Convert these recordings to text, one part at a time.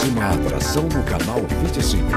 uma atração do Canal 25.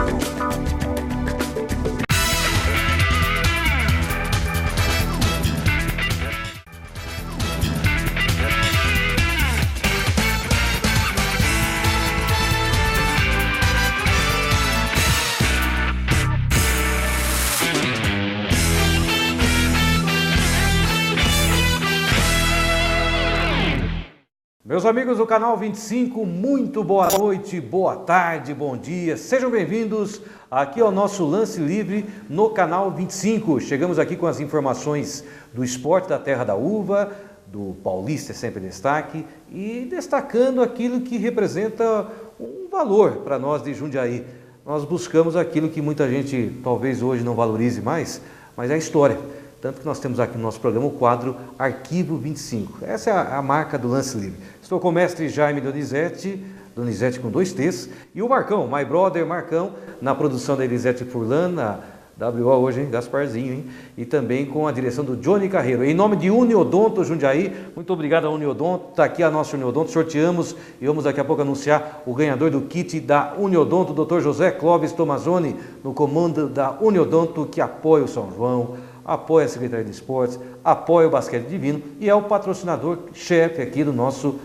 Meus amigos do Canal 25, muito boa noite, boa tarde, bom dia. Sejam bem-vindos aqui ao nosso Lance Livre no Canal 25. Chegamos aqui com as informações do esporte da Terra da Uva, do Paulista é sempre destaque, e destacando aquilo que representa um valor para nós de Jundiaí. Nós buscamos aquilo que muita gente talvez hoje não valorize mais, mas é a história. Tanto que nós temos aqui no nosso programa o quadro Arquivo 25. Essa é a marca do Lance Livre. Estou com o mestre Jaime Donizete com 2 T's, e o Marcão, My Brother Marcão, na produção da Elisete Furlan, na WO hoje, hein? Gasparzinho, hein? E também com a direção do Johnny Carreiro. Em nome de Uniodonto Jundiaí, muito obrigado a Uniodonto. Está aqui a nossa Uniodonto, sorteamos e vamos daqui a pouco anunciar o ganhador do kit da Uniodonto, o Dr. José Clóvis Tomazoni, no comando da Uniodonto, que apoia o São João, apoia a Secretaria de Esportes, apoia o Basquete Divino e é o patrocinador-chefe aqui do nosso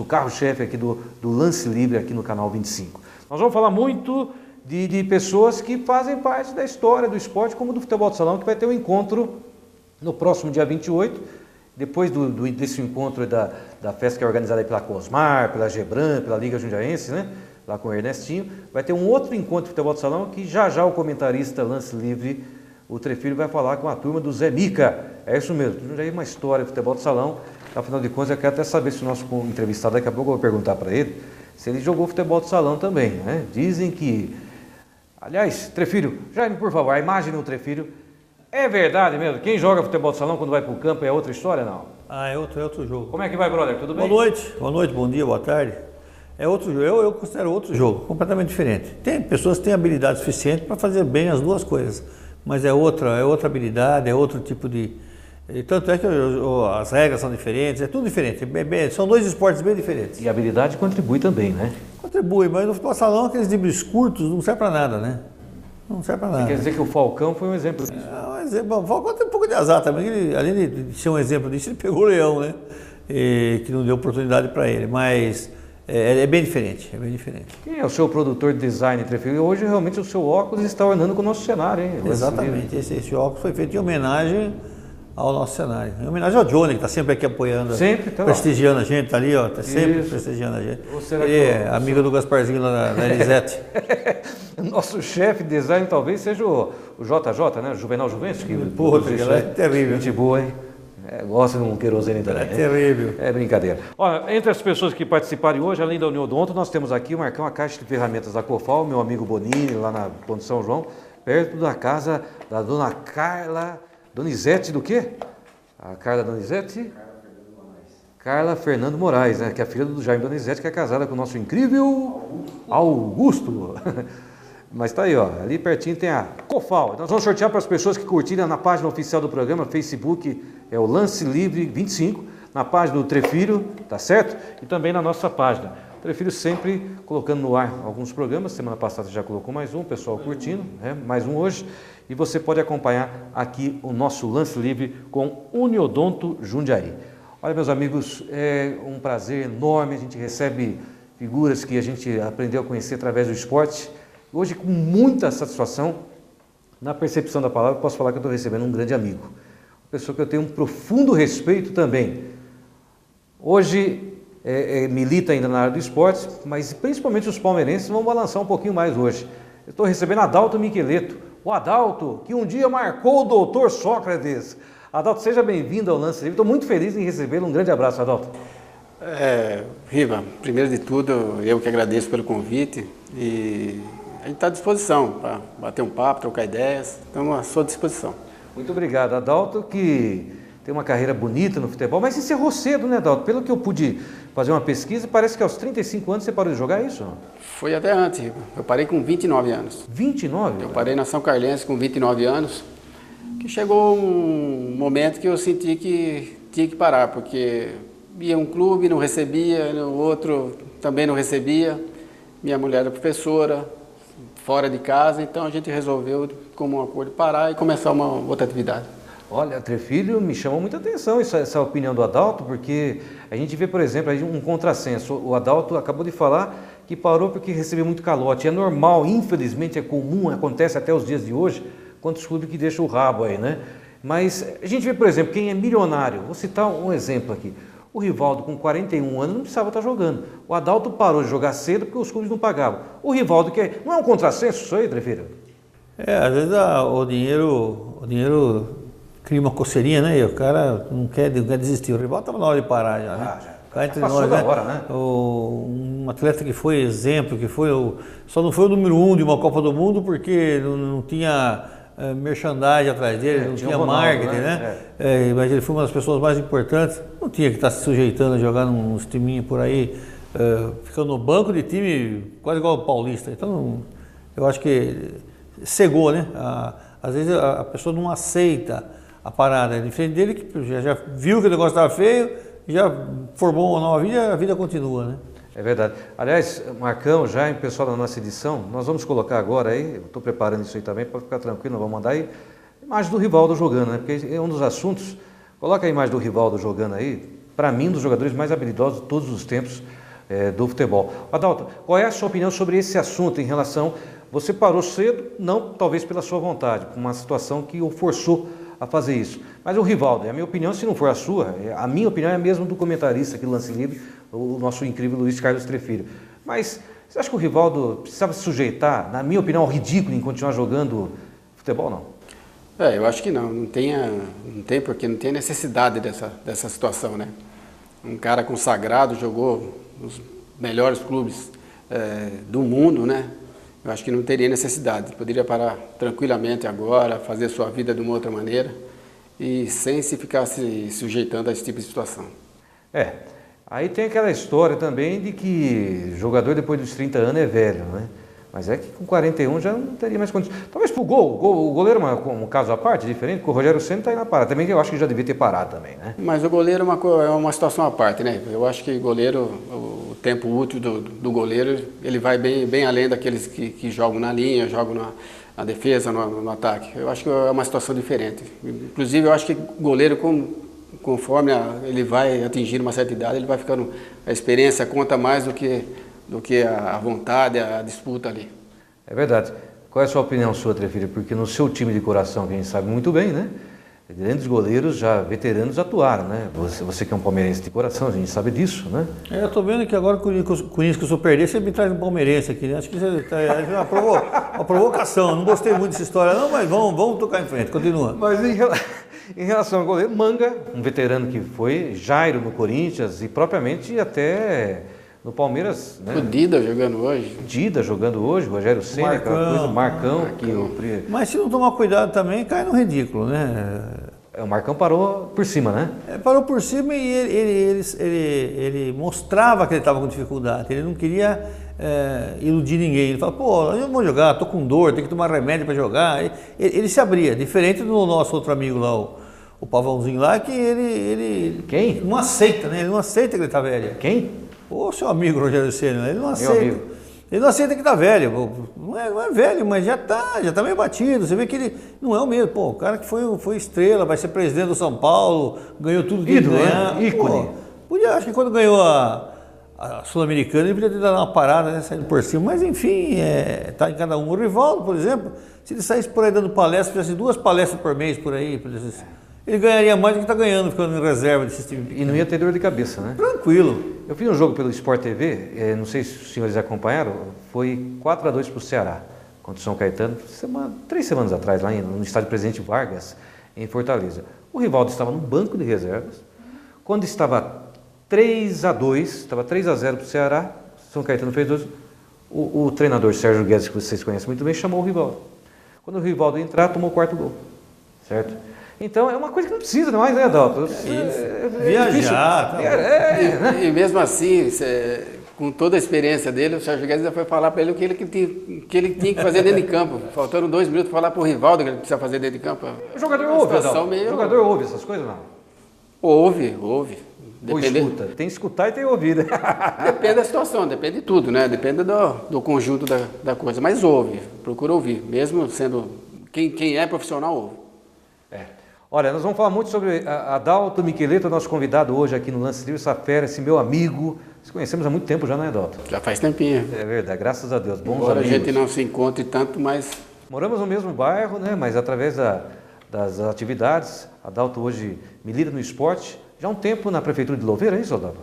carro-chefe aqui do Lance Livre aqui no Canal 25. Nós vamos falar muito de pessoas que fazem parte da história do esporte, como do futebol de salão, que vai ter um encontro no próximo dia 28, depois desse encontro da festa que é organizada aí pela Cosmar, pela Gebran, pela Liga Jundiaense, né? Lá com o Ernestinho, vai ter um outro encontro de futebol de salão que já o comentarista Lance Livre, o Trefilho, vai falar com a turma do Zé Mica. É isso mesmo, já é uma história de futebol de salão. Afinal de contas, eu quero até saber se o nosso entrevistado, daqui a pouco eu vou perguntar para ele, se ele jogou futebol de salão também, né? Dizem que... Aliás, Trefilho, Jaime, por favor, a imagem do Trefilho, é verdade mesmo? Quem joga futebol de salão quando vai para o campo é outra história, não? É outro jogo. Como é que vai, brother? Tudo bem? Boa noite, bom dia, boa tarde. É outro jogo, eu considero outro jogo, completamente diferente. Tem pessoas que têm habilidade suficiente para fazer bem as duas coisas, mas é outra habilidade, é outro tipo de... Tanto é que as regras são diferentes, é tudo diferente. São 2 esportes bem diferentes. E a habilidade contribui também, né? Contribui, mas no futebol salão aqueles dribles curtos não serve para nada, né? Não serve para nada. Quer dizer que o Falcão foi um exemplo disso? O Falcão tem um pouco de azar também. Ele, além de ser um exemplo disso, ele pegou o Leão, né? Que não deu oportunidade para ele, mas... É bem diferente, Quem é o seu produtor de design, Trefilho? Hoje realmente o seu óculos está ornando com o nosso cenário, hein? Exatamente, esse óculos foi feito em homenagem ao nosso cenário. Em homenagem ao Johnny, que está sempre aqui apoiando, prestigiando a gente, tá ali, ó, está sempre prestigiando a gente. Ele é amigo do Gasparzinho lá na Elisete. Nosso chefe de design talvez seja o JJ, né? Juvenal Juventus. Porra, é terrível. Gente boa, hein? Gosta de um querosene também. É terrível. É brincadeira. Olha, entre as pessoas que participarem hoje, além da Uniodonto, nós temos aqui o Marcão, a caixa de ferramentas da Cofal, meu amigo Bonini, lá na Ponte São João, perto da casa da dona Carla Donizete do quê? A Carla Donizete? Carla Fernando Moraes, né? Que é a filha do Jaime Donizete, que é casada com o nosso incrível Augusto. Mas tá aí, ó, ali pertinho tem a Cofal. Nós vamos sortear para as pessoas que curtirem na página oficial do programa, Facebook, é o Lance Livre 25, na página do Trefilho, tá certo? E também na nossa página. O Trefilho sempre colocando no ar alguns programas, semana passada já colocou mais um, o pessoal curtindo, né? Mais um hoje. E você pode acompanhar aqui o nosso Lance Livre com Uniodonto Jundiaí. Olha, meus amigos, é um prazer enorme, a gente recebe figuras que a gente aprendeu a conhecer através do esporte. Hoje, com muita satisfação, na percepção da palavra, posso falar que eu estou recebendo um grande amigo. Uma pessoa que eu tenho um profundo respeito também. Hoje, milita ainda na área do esporte, mas principalmente os palmeirenses vão balançar um pouquinho mais hoje. Eu estou recebendo Adalto Miqueleto, o Adalto, que um dia marcou o doutor Sócrates. Adalto, seja bem-vindo ao Lance Livre. Estou muito feliz em recebê-lo. Um grande abraço, Adalto. Riva, primeiro de tudo, eu que agradeço pelo convite e a gente está à disposição para bater um papo, trocar ideias, estamos à sua disposição. Muito obrigado, Adalto, que tem uma carreira bonita no futebol, mas encerrou cedo, né, Adalto? Pelo que eu pude fazer uma pesquisa, parece que aos 35 anos você parou de jogar, é isso? Foi até antes, Riva. Eu parei com 29 anos. 29? Eu parei na São Carlense com 29 anos, que chegou um momento que eu senti que tinha que parar, porque ia um clube, não recebia, o outro também não recebia. minha mulher é professora, fora de casa, então a gente resolveu, como um acordo, parar e começar uma outra atividade. Olha, Trefilho, me chamou muita atenção essa opinião do Adalto, porque a gente vê, por exemplo, aí um contrassenso. O Adalto acabou de falar que parou porque recebeu muito calote. É normal, infelizmente é comum, acontece até os dias de hoje, quantos clubes que deixam o rabo aí, né? Mas a gente vê, por exemplo, quem é milionário. Vou citar um exemplo aqui. O Rivaldo, com 41 anos, não precisava estar jogando. O Adalto parou de jogar cedo porque os clubes não pagavam. O Rivaldo, não é um contrassenso isso aí, Trefilho? Às vezes o dinheiro cria uma coceirinha, né? E o cara não quer desistir. O Rivaldo estava na hora de parar já, né? Já passou da hora, né? Um atleta que foi exemplo, só não foi o número 1 de uma Copa do Mundo porque não tinha merchandising atrás dele, não tinha Ronaldo, marketing, né? Mas ele foi uma das pessoas mais importantes. Não tinha que estar se sujeitando a jogar nos timinhos por aí, ficando no banco de time quase igual o Paulista. Então, eu acho que cegou, né? Às vezes a pessoa não aceita a parada. É diferente dele que já viu que o negócio estava feio, já formou uma nova vida, a vida continua, né? É verdade. Aliás, Marcão, já em pessoal da nossa edição, nós vamos colocar agora aí, eu estou preparando isso aí também, para ficar tranquilo, nós vamos mandar aí, imagem do Rivaldo jogando, né? Porque é um dos assuntos, coloca a imagem do Rivaldo jogando aí, para mim, um dos jogadores mais habilidosos de todos os tempos do futebol. Adalto, qual é a sua opinião sobre esse assunto em relação, você parou cedo, não talvez pela sua vontade, por uma situação que o forçou a fazer isso. Mas o Rivaldo, a minha opinião, se não for a sua, a minha opinião é a mesma do comentarista aqui do Lance Livre, o nosso incrível Luiz Carlos Trefilho. Mas você acha que o Rivaldo precisava se sujeitar, na minha opinião, ao ridículo em continuar jogando futebol, não? Eu acho que não tem porque não tem necessidade dessa situação, né? Um cara consagrado, jogou nos melhores clubes do mundo, né? Eu acho que não teria necessidade, poderia parar tranquilamente agora, fazer sua vida de uma outra maneira e sem se ficar se sujeitando a esse tipo de situação. Aí tem aquela história também de que jogador depois dos 30 anos é velho, né? Mas é que com 41 já não teria mais condições. Talvez pro gol, o goleiro é um caso à parte, diferente, porque o Rogério Ceni está aí na parada. Também eu acho que já devia ter parado também, né? Mas o goleiro é uma situação à parte, né? Eu acho que o tempo útil do goleiro, ele vai bem além daqueles que jogam na linha, jogam na defesa, no ataque. Eu acho que é uma situação diferente. Inclusive, eu acho que o goleiro, conforme ele vai atingir uma certa idade, ele vai ficando, a experiência conta mais do que a vontade, a disputa ali. É verdade. Qual é a sua opinião, sua, Trefilho? Porque no seu time de coração, que a gente sabe muito bem, né? Grandes goleiros já veteranos atuaram, né? Você que é um palmeirense de coração, a gente sabe disso, né? Eu estou vendo que agora com isso que o senhor perder, você me traz um palmeirense aqui, né? Acho que é uma provocação. Não gostei muito dessa história, não, mas vamos tocar em frente. Continua. Mas em relação ao goleiro, Manga, um veterano que foi, Jairo no Corinthians e propriamente até no Palmeiras, né? O Dida jogando hoje. Rogério Ceni, aquela coisa, Marcão. Mas se não tomar cuidado também, cai no ridículo, né? O Marcão parou por cima, né? Parou por cima e ele mostrava que ele estava com dificuldade, ele não queria iludir ninguém. Ele falava, pô, eu não vou jogar, estou com dor, tenho que tomar remédio para jogar. Ele se abria, diferente do nosso outro amigo lá, o Pavãozinho lá, que ele Quem? Não aceita, né? Ele não aceita que ele está velho. Quem? O seu amigo Rogério Ceni, ele não aceita. Ele não aceita que está velho. Não é velho, mas já tá meio batido. Você vê que ele não é o mesmo. Pô, o cara que foi estrela, vai ser presidente do São Paulo, ganhou tudo que ídolo, né? Ícone. Acho que quando ganhou a Sul-Americana, ele podia ter dado uma parada, né, saindo por cima. Mas enfim, tá em cada um. O Rivaldo, por exemplo, se ele saísse por aí dando palestra, fizesse 2 palestras por mês por aí, ele ganharia mais do que está ganhando ficando em reserva desses times. E não ia ter dor de cabeça, né? Tranquilo. Eu vi um jogo pelo Sport TV, não sei se os senhores acompanharam, foi 4-2 para o Ceará, contra o São Caetano, 3 semanas atrás, lá no estádio Presidente Vargas, em Fortaleza. O Rivaldo estava no banco de reservas, quando estava 3-2, estava 3-0 para o Ceará, São Caetano fez 2, o treinador Sérgio Guedes, que vocês conhecem muito bem, chamou o Rivaldo. Quando o Rivaldo entrar, tomou o 4º gol, certo? Então é uma coisa que não precisa mais, né, Adalto? Viajar. E mesmo assim, com toda a experiência dele, o Sérgio Guedes ainda foi falar para ele o que ele tinha que fazer dentro de campo. Faltando 2 minutos para falar para o Rivaldo que ele precisa fazer dentro de campo. O jogador ouve, Adalto. O jogador ouve essas coisas, não? Ouve. Ou escuta? Tem que escutar e tem que ouvir, né? Depende da situação, depende de tudo, né? Depende do conjunto da coisa. Mas ouve, procura ouvir. Mesmo sendo... Quem é profissional, ouve. Olha, nós vamos falar muito sobre Adalto Miqueleto, nosso convidado hoje aqui no Lance Livre, essa fera, esse meu amigo. Nos conhecemos há muito tempo já, né, Adalto? Já faz tempinho. É verdade, graças a Deus. Bons Embora amigos. a gente não se encontre tanto, mas... Moramos no mesmo bairro, né? Mas através das atividades, Adalto hoje milita no esporte. Já há um tempo na Prefeitura de Louveira, é isso, Adalto?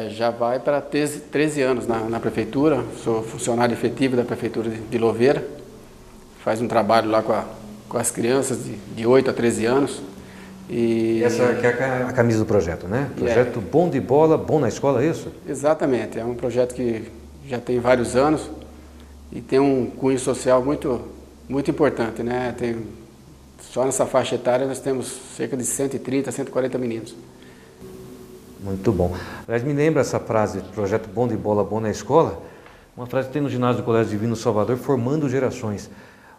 Já vai para 13 anos na Prefeitura. Sou funcionário efetivo da Prefeitura de Louveira. Faz um trabalho lá com as crianças de 8 a 13 anos. E essa que é a camisa do projeto, né? Projeto Bom de Bola, Bom na Escola, é isso? Exatamente. É um projeto que já tem vários anos e tem um cunho social muito, muito importante, né? Só nessa faixa etária nós temos cerca de 130, 140 meninos. Muito bom. Aliás, me lembra essa frase, projeto Bom de Bola, Bom na Escola, uma frase que tem no ginásio do Colégio Divino Salvador, formando gerações.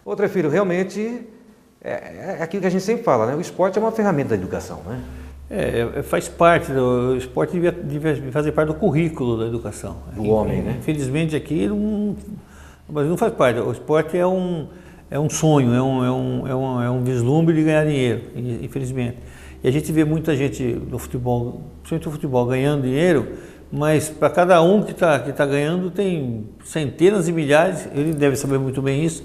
Outra, filho, realmente é aquilo que a gente sempre fala, né? O esporte é uma ferramenta da educação, né? Faz parte, o esporte devia fazer parte do currículo da educação. Do homem, né? Infelizmente aqui mas não faz parte. O esporte é um sonho, é um vislumbre de ganhar dinheiro, infelizmente. E a gente vê muita gente no futebol, principalmente no futebol, ganhando dinheiro, mas para cada um que tá ganhando tem centenas de milhares, ele deve saber muito bem isso,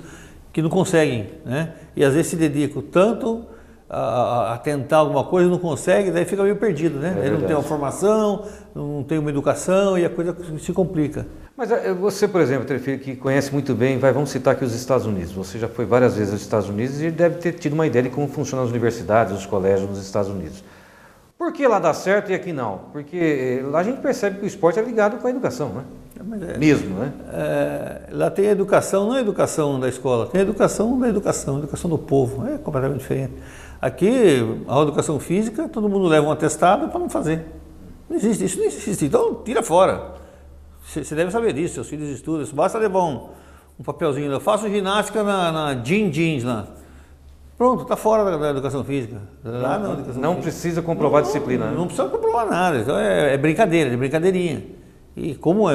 que não conseguem, né? E às vezes se dedicam tanto a tentar alguma coisa, não consegue, daí fica meio perdido, né? Ele não tem uma formação, não tem uma educação e a coisa se complica. Mas você, por exemplo, Trefilho, que conhece muito bem, vamos citar aqui os Estados Unidos. Você já foi várias vezes aos Estados Unidos e deve ter tido uma ideia de como funcionam as universidades, os colégios nos Estados Unidos. Por que lá dá certo e aqui não? Porque lá a gente percebe que o esporte é ligado com a educação, né? Mesmo, né? Lá tem a educação, não é a educação da escola, tem a educação da educação, a educação do povo, é completamente diferente. Aqui, a educação física, todo mundo leva um atestado para não fazer. Não existe, isso não existe, então tira fora. Você deve saber disso, seus filhos estudam, basta levar um papelzinho lá, faço ginástica na jeans lá. Pronto, está fora da educação física. Lá não precisa comprovar disciplina. Não precisa comprovar nada, então é brincadeira, é brincadeirinha. E como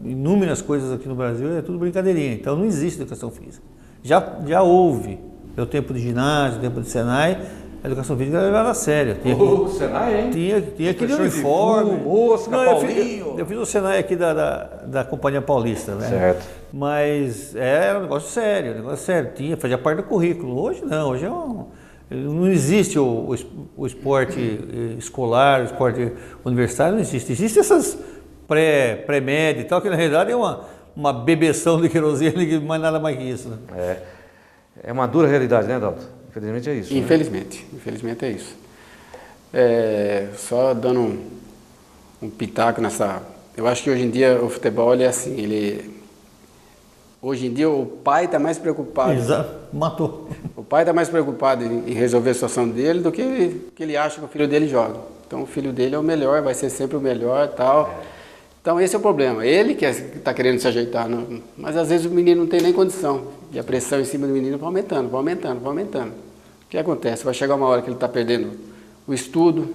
inúmeras coisas aqui no Brasil, é tudo brincadeirinha, então não existe educação física. Já houve, no tempo de ginásio, no tempo de Senai, a educação física era levada a sério. O Senai, hein? Tinha aquele uniforme. Mosca, Paulinho. Eu fiz o Senai aqui da Companhia Paulista, né? Certo. Mas era um negócio sério, fazia parte do currículo. Hoje não, hoje não existe o esporte escolar, o esporte universitário, não existe. Existem essas pré-média e tal, que na realidade é uma bebeção de querosene, mais nada mais que isso, né? É uma dura realidade, né, Adalto? Infelizmente é isso. Infelizmente é isso. Só dando um pitaco nessa... Eu acho que hoje em dia o futebol é assim, hoje em dia o pai está mais preocupado... Exato, matou. O pai está mais preocupado em resolver a situação dele do que ele acha que o filho dele joga. Então o filho dele é o melhor, vai ser sempre o melhor e tal... Então esse é o problema, ele que está querendo se ajeitar, mas às vezes o menino não tem nem condição, e a pressão em cima do menino vai aumentando. O que acontece? Vai chegar uma hora que ele está perdendo o estudo,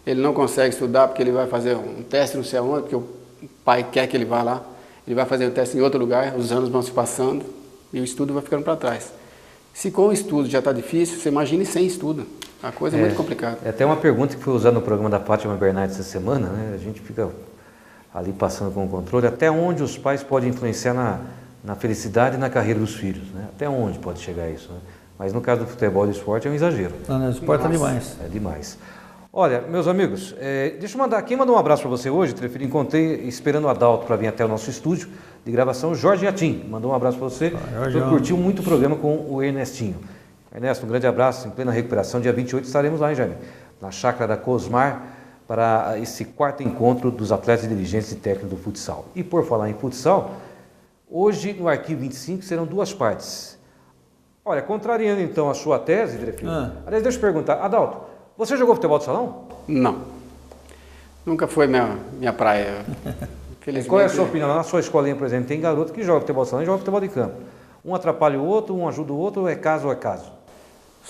ele não consegue estudar porque ele vai fazer um teste não sei aonde, porque o pai quer que ele vá lá, ele vai fazer um teste em outro lugar, os anos vão se passando e o estudo vai ficando para trás. Se com o estudo já está difícil, você imagine sem estudo, a coisa é muito complicada. É até uma pergunta que foi usada no programa da Fátima Bernardes essa semana, né? A gente fica... ali passando com o controle, até onde os pais podem influenciar na felicidade e na carreira dos filhos, né? Até onde pode chegar isso, né? Mas no caso do futebol e do esporte é um exagero. O esporte é demais. É demais. Olha, meus amigos, deixa eu mandar, quem mandou um abraço para você hoje, Trefilho, encontrei esperando o Adalto para vir até o nosso estúdio de gravação, Jorge Yatin, mandou um abraço para você, curtiu muito o programa com o Ernestinho. Ernesto, um grande abraço, em plena recuperação, dia 28 estaremos lá, hein, Jaime? Na chácara da Cosmar, para esse quarto encontro dos atletas e dirigentes e técnicos do futsal. E por falar em futsal, hoje no Arquivo 25 serão duas partes. Olha, contrariando então a sua tese, Trefilho, aliás, deixa eu perguntar, Adalto, você jogou futebol de salão? Não, nunca foi minha praia. Qual é a sua opinião? Na sua escolinha, por exemplo, tem garoto que joga futebol de salão e joga futebol de campo. Um atrapalha o outro, um ajuda o outro, é caso a caso?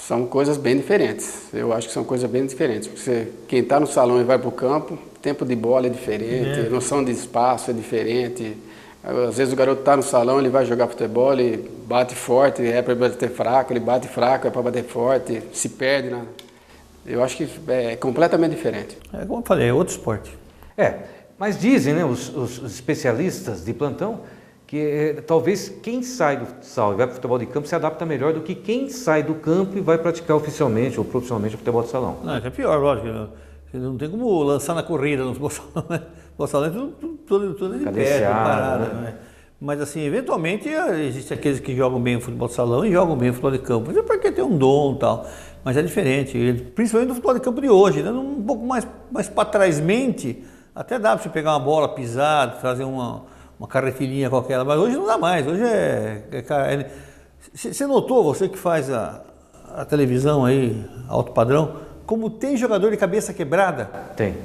São coisas bem diferentes. Eu acho que são coisas bem diferentes. Porque quem está no salão e vai para o campo, tempo de bola é diferente, noção de espaço é diferente. Às vezes o garoto está no salão, ele vai jogar futebol, ele bate forte, é para bater fraco, ele bate fraco, é para bater forte, se perde. Né? Eu acho que é completamente diferente. É como eu falei, é outro esporte. Mas dizem, né, os especialistas de plantão, que talvez quem sai do futsal e vai para o futebol de campo se adapta melhor do que quem sai do campo e vai praticar oficialmente ou profissionalmente o futebol de salão. Não, é pior, lógico. Não tem como lançar na corrida no futebol salão, né? O futebol salão é tudo de pé, parado, né? Mas assim, eventualmente existem aqueles que jogam bem o futebol de salão e jogam bem o futebol de campo. Mas é porque tem um dom e tal. Mas é diferente, principalmente no futebol de campo de hoje, né? Um pouco mais para trásmente, até dá para você pegar uma bola, pisar, trazer uma carretilhinha qualquer, mas hoje não dá mais. Hoje Você notou, você que faz a televisão aí, alto padrão, como tem jogador de cabeça quebrada? Tem.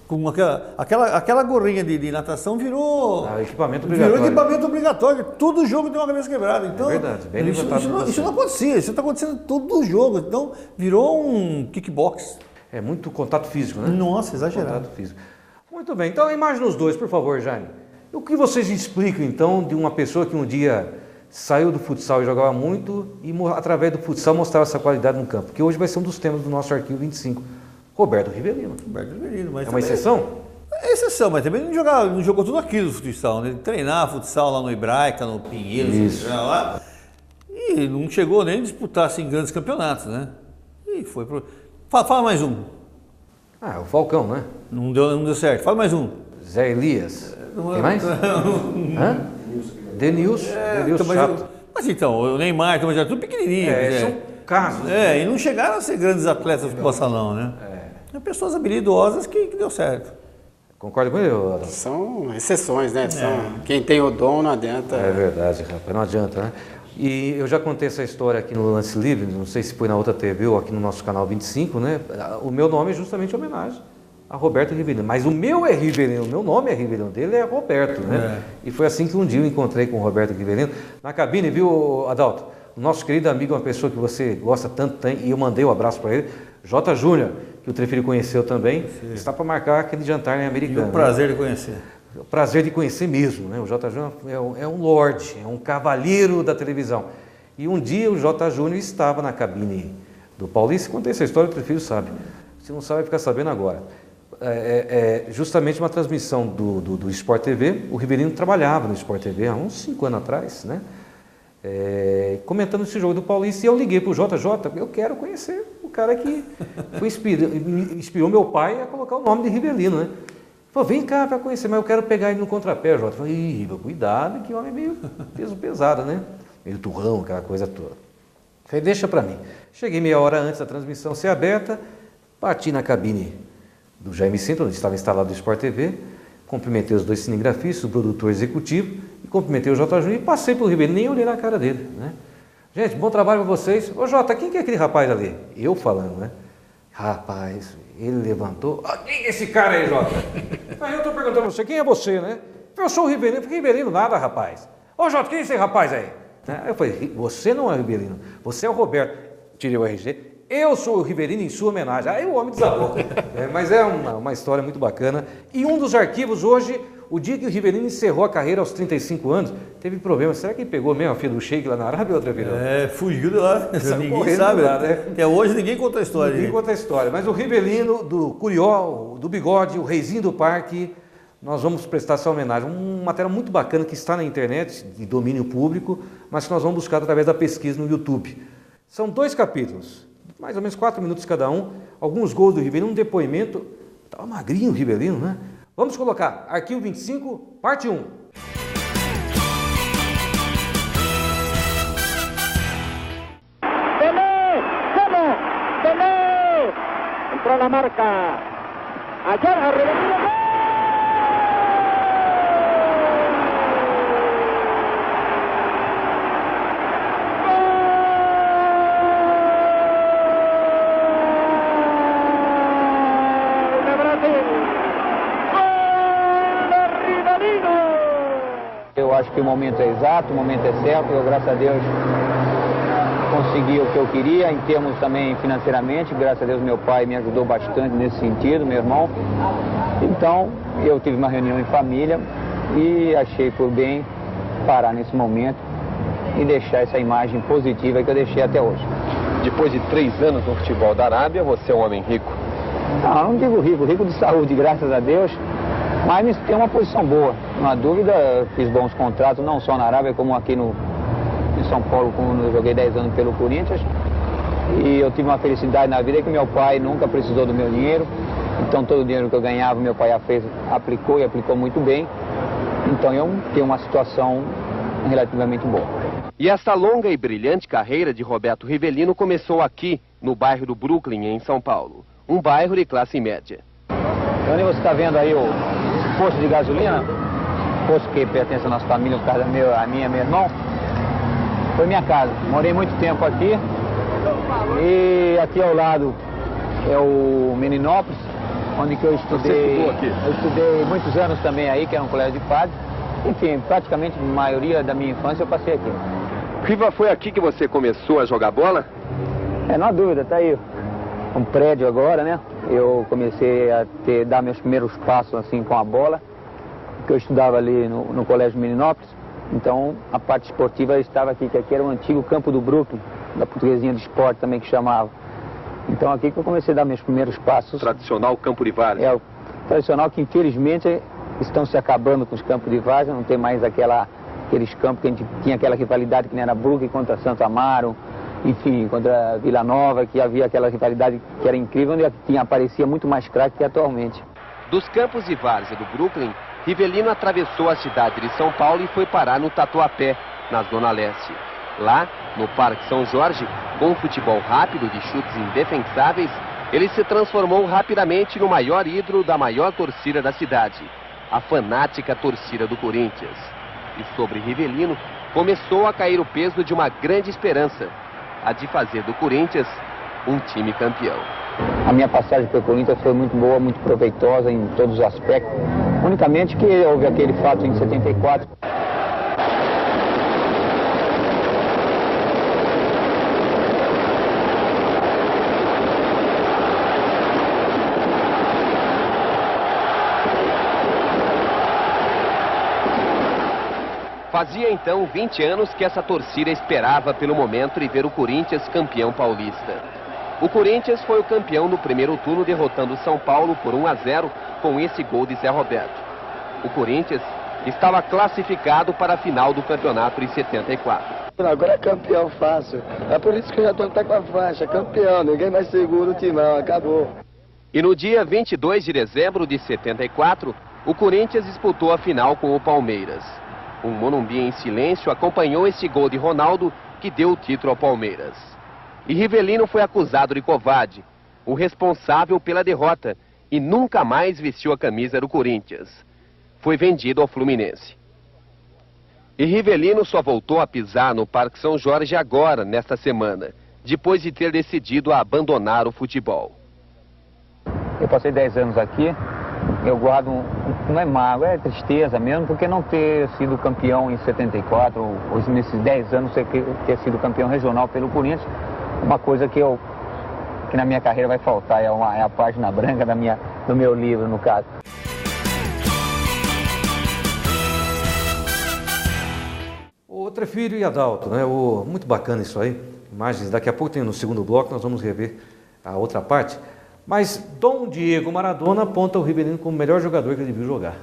Com aquela gorrinha de natação virou equipamento obrigatório. Virou equipamento obrigatório. Todo jogo tem uma cabeça quebrada. Então, é verdade, bem isso não acontecia, isso está acontecendo todo jogo. Então virou um kickbox. É muito contato físico, né? Nossa, exagerado. Contato físico. Muito bem, então a imagem dos dois, por favor, Jaime. O que vocês explicam então de uma pessoa que um dia saiu do futsal e jogava muito e através do futsal mostrava essa qualidade no campo? Que hoje vai ser um dos temas do nosso arquivo 25. Roberto Rivelino. Mas é uma exceção? É exceção, mas também não jogou tudo aquilo do futsal, né? Treinar futsal lá no Hebraica, no Pinheiros, lá, e não chegou nem a disputar assim, grandes campeonatos, né? E foi pro... Fala mais um. O Falcão, né? Não deu certo. Fala mais um. Zé Elias. Tem mais? Denilson. Denilson chato. Mas então, o Neymar, mas era tudo pequenininho. São casos. E não chegaram a ser grandes atletas do futebol salão, né? São pessoas habilidosas que deu certo. Concorda com ele, Adão? São exceções, né? Quem tem o dom não adianta. É verdade, rapaz, não adianta, né? E eu já contei essa história aqui no Lance Livre, não sei se foi na outra TV ou aqui no nosso canal 25, né? O meu nome é justamente homenagem a Roberto Rivelino, mas o meu é Rivelino, o meu nome é Rivelino, dele é Roberto, né? E foi assim que um dia eu encontrei com o Roberto Rivelino na cabine, viu, Adalto? O nosso querido amigo, uma pessoa que você gosta tanto, e eu mandei um abraço para ele, J. Júnior, que o Trefiro conheceu também, está para marcar aquele jantar em Americana. E o prazer de conhecer. O prazer de conhecer mesmo, né? O J. Júnior é um lorde, é um cavalheiro da televisão. E um dia o J. Júnior estava na cabine do Paulista, contei essa história, o Trefiro sabe. Se não sabe, vai ficar sabendo agora. Justamente uma transmissão do Sport TV, o Rivelino trabalhava no Sport TV há uns 5 anos atrás, né? Comentando esse jogo do Paulista, e eu liguei para o JJ, eu quero conhecer o cara que inspirou meu pai a colocar o nome de Rivelino, né? Falei, vem cá para conhecer, mas eu quero pegar ele no contrapé, Jota. Falei, Riva, cuidado, que homem é meio peso pesado, né? Meio turrão, aquela coisa toda. Falei, deixa para mim. Cheguei meia hora antes da transmissão ser aberta, parti na cabine do Jaime Sintra, onde estava instalado o Sport TV, cumprimentei os dois cinegrafistas, o produtor executivo, e cumprimentei o J. Júnior e passei pelo Ribeiro, nem olhei na cara dele, né? Gente, bom trabalho para vocês. Ô Jota, quem que é aquele rapaz ali? Eu falando, né? Rapaz, ele levantou. Quem é esse cara aí, Jota? Aí eu estou perguntando a você, quem é você, né? Eu sou o Rivelino. Fiquei Rivelino nada, rapaz. Ô Jota, quem é esse rapaz aí? Aí eu falei, você não é o Rivelino, você é o Roberto. Tirei o RG. Eu sou o Rivelino em sua homenagem. Aí o homem desabou. Mas é uma história muito bacana. E um dos arquivos hoje, o dia que o Rivelino encerrou a carreira aos 35 anos, teve problema. Será que ele pegou mesmo a filha do Sheik lá na Arábia ou outra vez? Fugiu de lá. Ninguém sabe. Lá, né? Até hoje ninguém conta a história. Ninguém conta a história. Mas o Rivelino, do Curió, do Bigode, o reizinho do parque, nós vamos prestar essa homenagem. Um material muito bacana que está na internet, de domínio público, mas que nós vamos buscar através da pesquisa no YouTube. São 2 capítulos. Mais ou menos 4 minutos cada um, alguns gols do Rivelino, um depoimento. Estava magrinho o Rivelino, né? Vamos colocar Arquivo 25, parte 1. Pelé, entró la marca. Allá, Rivelino. Eu acho que o momento é exato, o momento é certo, eu, graças a Deus, consegui o que eu queria, em termos também financeiramente. Graças a Deus meu pai me ajudou bastante nesse sentido, meu irmão. Então eu tive uma reunião em família e achei por bem parar nesse momento e deixar essa imagem positiva que eu deixei até hoje. Depois de 3 anos no futebol da Arábia, você é um homem rico? Não digo rico, rico de saúde, graças a Deus, mas tem uma posição boa. Não há dúvida, fiz bons contratos, não só na Arábia, como aqui em São Paulo, quando eu joguei 10 anos pelo Corinthians. E eu tive uma felicidade na vida que meu pai nunca precisou do meu dinheiro. Então todo o dinheiro que eu ganhava, meu pai aplicou e aplicou muito bem. Então eu tenho uma situação relativamente boa. E essa longa e brilhante carreira de Roberto Rivellino começou aqui, no bairro do Brooklyn, em São Paulo. Um bairro de classe média. Onde você está vendo aí o posto de gasolina, posto que pertence à nossa família, por causa a minha e meu irmão, foi minha casa. Morei muito tempo aqui. E aqui ao lado é o Meninópolis, onde que eu estudei. Você estudou aqui? Eu estudei muitos anos também aí, que era um colégio de padres. Enfim, praticamente a maioria da minha infância eu passei aqui. Riva, foi aqui que você começou a jogar bola? Não há dúvida, tá aí um prédio agora, né? Eu comecei a dar meus primeiros passos assim com a bola, porque eu estudava ali no colégio Meninópolis. Então a parte esportiva estava aqui, que aqui era o antigo campo do Brooklyn, da Portuguesinha de Esporte também que chamava. Então aqui que eu comecei a dar meus primeiros passos. Tradicional campo de várzea. É o tradicional que infelizmente estão se acabando com os campos de várzea, não tem mais aqueles campos que a gente tinha aquela rivalidade que nem era Brooklyn contra Santo Amaro, enfim, contra Vila Nova, que havia aquela rivalidade que era incrível, onde aparecia muito mais craque que atualmente. Dos campos de várzea do Brooklyn, Rivellino atravessou a cidade de São Paulo e foi parar no Tatuapé, na Zona Leste. Lá, no Parque São Jorge, com um futebol rápido de chutes indefensáveis, ele se transformou rapidamente no maior ídolo da maior torcida da cidade, a fanática torcida do Corinthians. E sobre Rivellino, começou a cair o peso de uma grande esperança, a de fazer do Corinthians um time campeão. A minha passagem pelo Corinthians foi muito boa, muito proveitosa em todos os aspectos. Unicamente que houve aquele fato em 74. Fazia então 20 anos que essa torcida esperava pelo momento de ver o Corinthians campeão paulista. O Corinthians foi o campeão no primeiro turno, derrotando o São Paulo por 1-0 com esse gol de Zé Roberto. O Corinthians estava classificado para a final do campeonato em 74. Agora é campeão fácil. É por isso que eu já estou até com a faixa. Campeão, ninguém mais segura o timão, acabou. E no dia 22 de dezembro de 74, o Corinthians disputou a final com o Palmeiras. O Morumbi em silêncio acompanhou esse gol de Ronaldo, que deu o título ao Palmeiras. E Rivellino foi acusado de covarde, o responsável pela derrota, e nunca mais vestiu a camisa do Corinthians. Foi vendido ao Fluminense. E Rivellino só voltou a pisar no Parque São Jorge agora, nesta semana, depois de ter decidido a abandonar o futebol. Eu passei 10 anos aqui, eu guardo, não é mágoa, é tristeza mesmo, porque não ter sido campeão em 74, ou nesses 10 anos ter sido campeão regional pelo Corinthians, uma coisa que na minha carreira vai faltar, é a página branca do meu livro, no caso. O Trefírio e Adalto, né? Muito bacana isso aí, imagens, daqui a pouco tem no segundo bloco, nós vamos rever a outra parte. Mas Dom Diego Maradona aponta o Rivellino como o melhor jogador que ele viu jogar.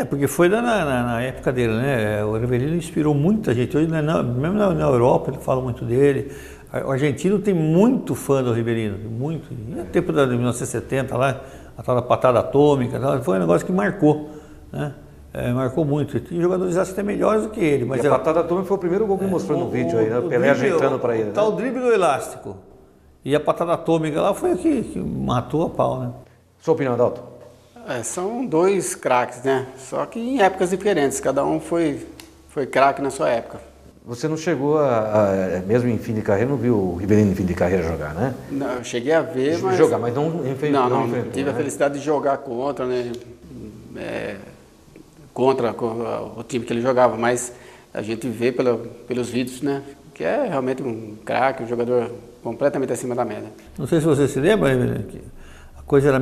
Porque foi na época dele, né? O Rivellino inspirou muita gente. Hoje, mesmo na Europa, ele fala muito dele. O argentino tem muito fã do Rivellino, muito. E no tempo de 1970, lá, a tal da patada atômica, foi um negócio que marcou, né? Marcou muito. Tem jogadores até melhores do que ele. Mas a patada atômica foi o primeiro gol que mostrou no vídeo aí, né? O Pelé ajeitando para ele. O tal drible do elástico. E a patada atômica lá foi o que matou a pau, né? Sua opinião, Adalto? São dois craques, né? Só que em épocas diferentes, cada um foi craque na sua época. Você não chegou mesmo em fim de carreira, não viu o Rivellino em fim de carreira jogar, né? Não, eu cheguei a ver, mas... Jogar, mas não enfrentou. Não tive a felicidade de jogar contra, né? Contra o time que ele jogava, mas a gente vê pelos vídeos, né? que é realmente um craque, um jogador completamente acima da média. Não sei se você se lembra, que a coisa era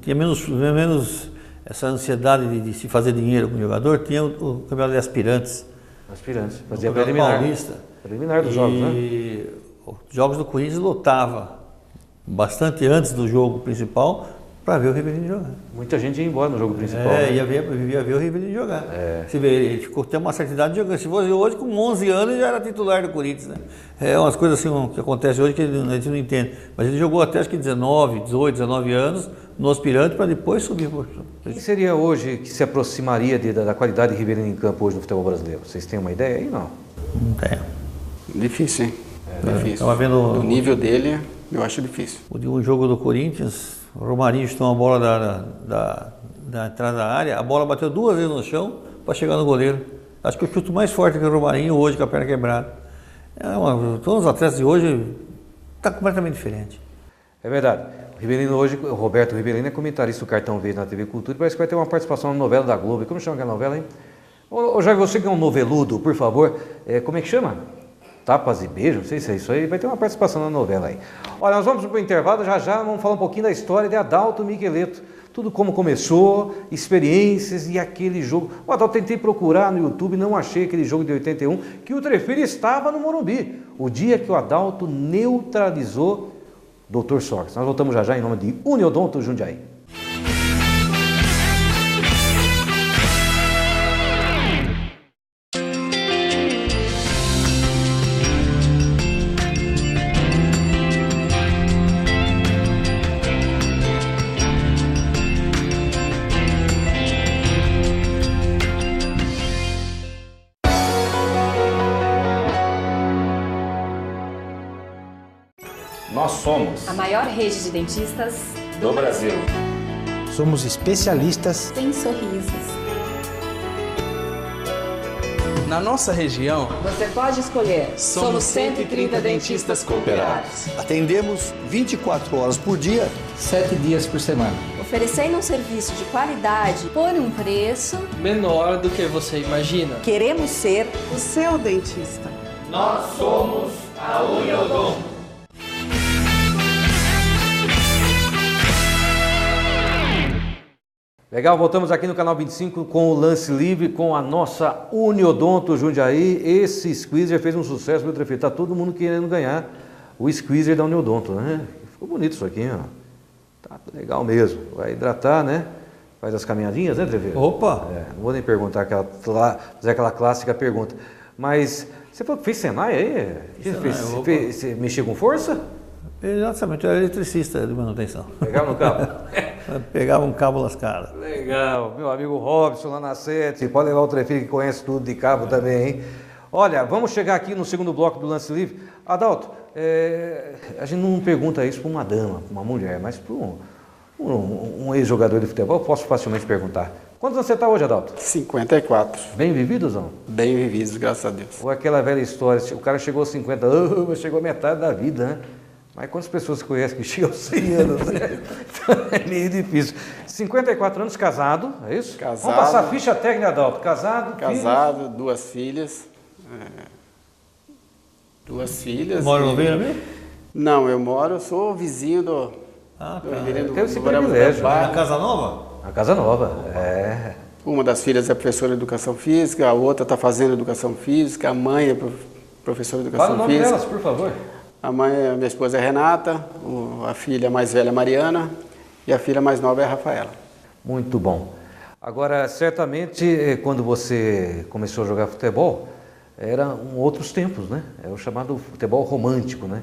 tinha menos essa ansiedade de se fazer dinheiro com o jogador, tinha o campeonato de aspirantes. Aspirantes, fazia preliminar. Paulista. Preliminar dos jogos, né? E os jogos do Corinthians lotava bastante antes do jogo principal para ver o Rivelino jogar. Muita gente ia embora no jogo principal. Né? Ia ver o Rivelino jogar. Você vê, ele ficou até uma certa idade jogando. Se fosse hoje, com 11 anos, já era titular do Corinthians. Né? É umas coisas assim que acontecem hoje que a gente não entende. Mas ele jogou até acho que 19, 18, 19 anos no aspirante para depois subir. Quem seria hoje que se aproximaria da qualidade de Rivelino em campo hoje no futebol brasileiro? Vocês têm uma ideia aí? Não tenho. Difícil, hein? Difícil. Tava vendo o nível dele, eu acho difícil. Um jogo do Corinthians, o Romarinho chutou uma bola da entrada da área, a bola bateu 2 vezes no chão para chegar no goleiro. Acho que eu chuto mais forte que o Romarinho hoje com a perna quebrada. Todos os atletas de hoje estão completamente diferentes. É verdade. O Rivelino hoje, o Roberto Rivelino é comentarista do Cartão Verde na TV Cultura e parece que vai ter uma participação na novela da Globo. Como chama aquela novela, hein? Ô Jair, você que é um noveludo, por favor, como é que chama? Tapas e beijos, não sei se é isso aí, vai ter uma participação na novela aí. Olha, nós vamos para o intervalo, já vamos falar um pouquinho da história de Adalto Miqueleto. Tudo como começou, experiências e aquele jogo. O Adalto, tentei procurar no YouTube, não achei aquele jogo de 81, que o Trefilho estava no Morumbi. O dia que o Adalto neutralizou Dr. Sócrates. Nós voltamos já em nome de Uniodonto Jundiaí. Nós somos a maior rede de dentistas do Brasil. Somos especialistas em sorrisos. Na nossa região, você pode escolher. Somos 130 dentistas cooperados. Atendemos 24 horas por dia, 7 dias por semana. Oferecendo um serviço de qualidade por um preço menor do que você imagina. Queremos ser o seu dentista. Nós somos a Uniodonto. Legal, voltamos aqui no canal 25 com o Lance Livre, com a nossa Uniodonto Jundiaí. Esse squeezer fez um sucesso, meu Trefilho. Tá todo mundo querendo ganhar o squeezer da Uniodonto, né? Ficou bonito isso aqui, ó. Tá legal mesmo. Vai hidratar, né? Faz as caminhadinhas, né, Trefilho? Opa! Não vou nem perguntar, fazer aquela clássica pergunta. Mas você falou que fez Senai aí? Você mexeu com força? Exatamente, eu era eletricista de manutenção. Pegava no cabo? Pegava um cabo lascado. Legal, meu amigo Robson lá na 7, pode levar o Trefilho que conhece tudo de cabo também, hein? Olha, vamos chegar aqui no segundo bloco do Lance Livre. Adalto, a gente não pergunta isso para uma dama, para uma mulher, mas para um ex-jogador de futebol, eu posso facilmente perguntar. Quantos anos você está hoje, Adalto? 54. Bem vividos, não? Bem vividos, graças a Deus. Ou aquela velha história, o cara chegou aos 50, mas chegou a metade da vida, né? Mas quantas pessoas conhecem que chegam aos 100 anos, né? É meio difícil. 54 anos, casado, é isso? Casado. Vamos passar a ficha técnica, Adalto. Casado, filhos? 2 filhas. 2 filhas. Mora no Beira mesmo? Não, eu sou vizinho do... Eu tenho esse privilégio. Na Casa Nova? Na Casa Nova, é. Uma das filhas é professora de Educação Física, a outra está fazendo Educação Física, a mãe é professora de Educação Fala o nome Física. delas, por favor. A minha esposa é Renata, a filha mais velha é Mariana e a filha mais nova é a Rafaela. Muito bom. Agora, certamente, quando você começou a jogar futebol, eram outros tempos, né? É o chamado futebol romântico, né?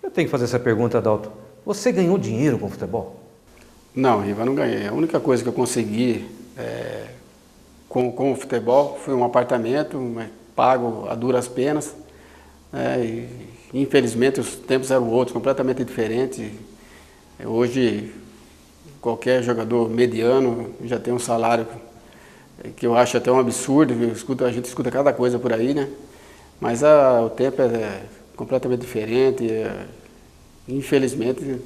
Eu tenho que fazer essa pergunta, Adalto. Você ganhou dinheiro com o futebol? Não, Riva, não ganhei. A única coisa que eu consegui com o futebol foi um apartamento, pago a duras penas, e infelizmente os tempos eram outros, completamente diferentes. Hoje qualquer jogador mediano já tem um salário que eu acho até um absurdo, a gente escuta cada coisa por aí, né? Mas o tempo é completamente diferente, infelizmente.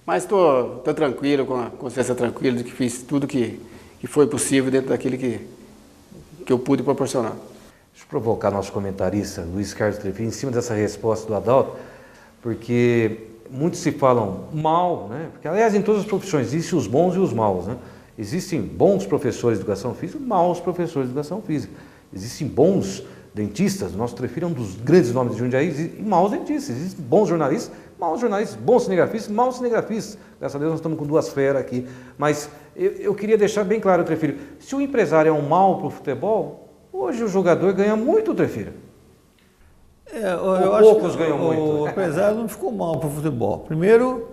Mas estou tranquilo, com a consciência tranquila de que fiz tudo que foi possível dentro daquilo que eu pude proporcionar. Deixa eu provocar nosso comentarista, Luiz Carlos Trefilho, em cima dessa resposta do Adalto, porque muitos se falam mal, né? Porque, aliás, em todas as profissões existem os bons e os maus, né? Existem bons professores de educação física e maus professores de educação física. Existem bons dentistas, o nosso Trefilho é um dos grandes nomes de Jundiaí, e maus dentistas. Existem bons jornalistas, bons cinegrafistas, maus cinegrafistas. Graças a Deus nós estamos com duas feras aqui. Mas eu queria deixar bem claro, Trefilho, se o empresário é um mal para o futebol, hoje o jogador ganha muito, Trefilho. Eu acho poucos que ganham muito. O empresário não ficou mal para o futebol. Primeiro,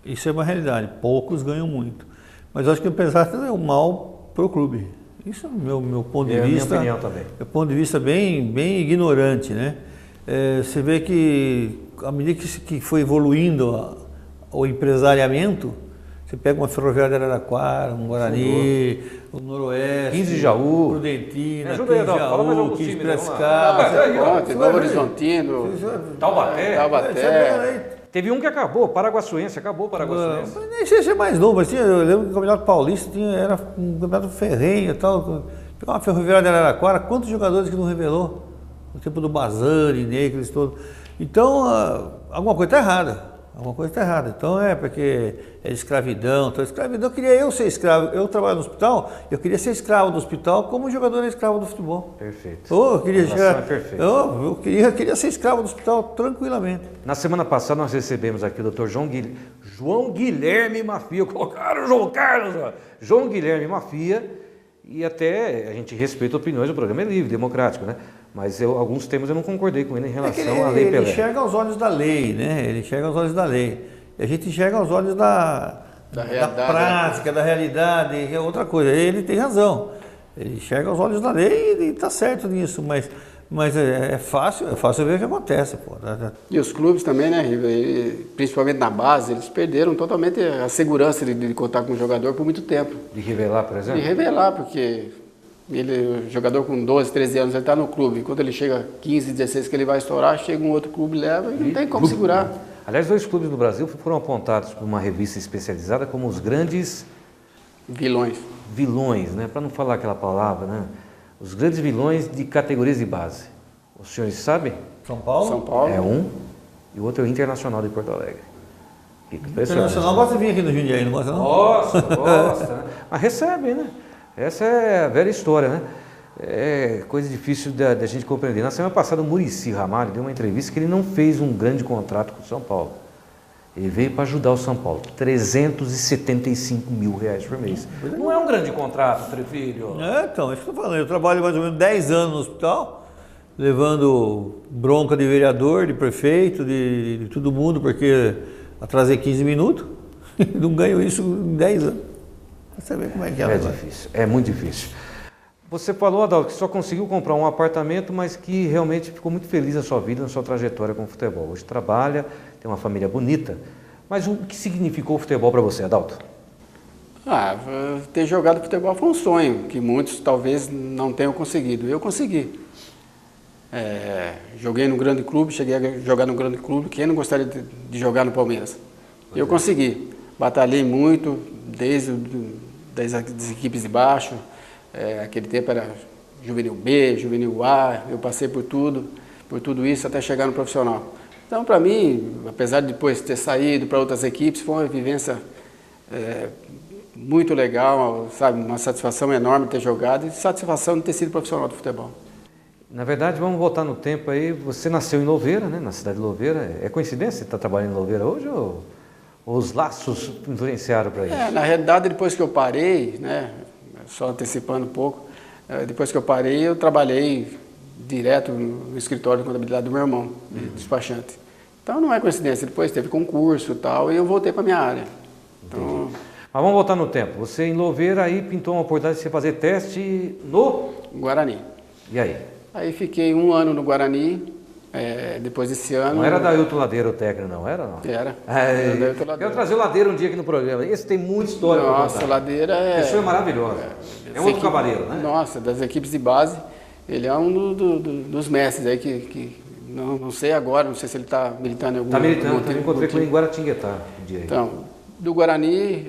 isso é uma realidade, poucos ganham muito. Mas eu acho que o empresário é um mal para o clube. Isso é o meu ponto de vista. Minha opinião também. Meu ponto de vista bem ignorante, né? Você vê que à medida que foi evoluindo o empresariamento, você pega uma Ferroviária de Araraquara, um Guarani, o Noroeste, 15 de Jaú, Prudentina, 15 de Jaú, 15 de Piracicaba, Novo Horizontino, Taubaté. Teve um que acabou, Paraguaçuense, acabou o Paraguaçuense. Nem sei se é mais novo, mas eu lembro que o Campeonato Paulista era um campeonato ferrenho e tal. Pegou uma Ferroviária de Araraquara, quantos jogadores que não revelou? No tempo do Bazani, aqueles todos. Então, alguma coisa está errada. Alguma coisa está errada. Então porque é escravidão. Então, escravidão, eu queria eu ser escravo. Eu trabalho no hospital, eu queria ser escravo do hospital como jogador é escravo do futebol. Perfeito. Eu queria eu queria ser escravo do hospital tranquilamente. Na semana passada nós recebemos aqui o Dr. João Guilherme Mafia. Colocaram o João Carlos, ó. João Guilherme Mafia. E até a gente respeita opiniões, o programa é livre, democrático, né? Mas alguns temas eu não concordei com ele em relação à Lei Pelé. Ele enxerga aos olhos da lei, né? Ele enxerga aos olhos da lei. E a gente enxerga aos olhos da prática, da realidade, é outra coisa. Ele tem razão. Ele enxerga aos olhos da lei e está certo nisso, mas é fácil ver o que acontece, pô. E os clubes também, né, principalmente na base, eles perderam totalmente a segurança de contar com o jogador por muito tempo. De revelar, por exemplo? De revelar, porque o jogador com 12, 13 anos, ele está no clube. Quando ele chega 15, 16 que ele vai estourar, chega um outro clube, leva e não tem como segurar. Aliás, 2 clubes do Brasil foram apontados por uma revista especializada como os grandes... Vilões, né? Para não falar aquela palavra, né? Os grandes vilões de categorias de base. Os senhores sabem? São Paulo? É um, e o outro é o Internacional de Porto Alegre. O Internacional gosta de vir aqui no Jundiaí, não gosta não? Gosta, né? Mas recebe, né? Essa é a velha história, né? É coisa difícil da gente compreender. Na semana passada o Muricy Ramalho deu uma entrevista que ele não fez um grande contrato com o São Paulo. Ele veio para ajudar o São Paulo, R$375 mil por mês. Não é um grande contrato, Trefilho? Então, isso que eu estou falando. Eu trabalho mais ou menos 10 anos no hospital, levando bronca de vereador, de prefeito, de todo mundo, porque atrasei 15 minutos e não ganho isso em 10 anos. Você vê como é que é. É difícil, é muito difícil. Você falou, Adalto, que só conseguiu comprar um apartamento, mas que realmente ficou muito feliz na sua vida, na sua trajetória com o futebol. Hoje trabalha, tem uma família bonita. Mas o que significou o futebol para você, Adalto? Ter jogado futebol foi um sonho, que muitos talvez não tenham conseguido. Eu consegui. Joguei no grande clube, cheguei a jogar no grande clube. Quem não gostaria de jogar no Palmeiras? Eu consegui. Batalhei muito, desde as equipes de baixo. Aquele tempo era juvenil B, juvenil A, eu passei por tudo isso até chegar no profissional. Então, para mim, apesar de depois ter saído para outras equipes, foi uma vivência muito legal, sabe, uma satisfação enorme ter jogado e satisfação de ter sido profissional de futebol. Na verdade, vamos voltar no tempo aí, você nasceu em Louveira, né, na cidade de Louveira. É coincidência você estar trabalhando em Louveira hoje ou os laços influenciaram para isso? Na realidade, depois que eu parei, né, só antecipando um pouco, depois que eu parei, eu trabalhei direto no escritório de contabilidade do meu irmão, despachante. Então não é coincidência, depois teve concurso e tal, e eu voltei para a minha área. Então... Mas vamos voltar no tempo. Você em Louveira aí pintou uma oportunidade de você fazer teste no... Guarani. E aí? Aí fiquei 1 ano no Guarani, depois desse ano... Não era Dailton Ladeira o técnico, não? Era, não? Era. Quero trazer o Ladeira um dia aqui no programa. Esse tem muita história para contar. Nossa, o Ladeira é... A pessoa é maravilhosa. É um outro cavaleiro, né? Nossa, das equipes de base, ele é um dos mestres aí que não sei agora, não sei se ele está militando em algum... Está militando, eu encontrei com ele em Guaratinguetá um dia aí. Então, do Guarani,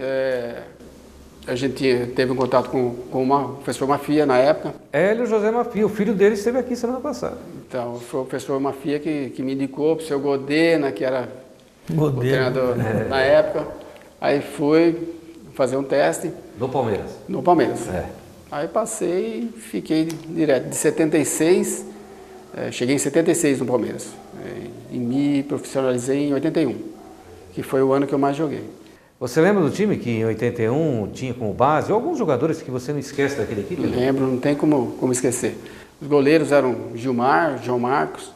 A gente teve um contato com o professor Mafia na época. Hélio José Mafia, o filho dele esteve aqui semana passada. Então, foi o professor Mafia que me indicou para o seu Godena, que era o treinador na época. Aí fui fazer um teste. No Palmeiras? No Palmeiras. Aí passei e fiquei direto. De 76, cheguei em 76 no Palmeiras. E me profissionalizei em 81, que foi o ano que eu mais joguei. Você lembra do time que em 81 tinha como base, ou alguns jogadores que você não esquece daquele equipe? Lembro, não tem como esquecer. Os goleiros eram Gilmar, João Marcos,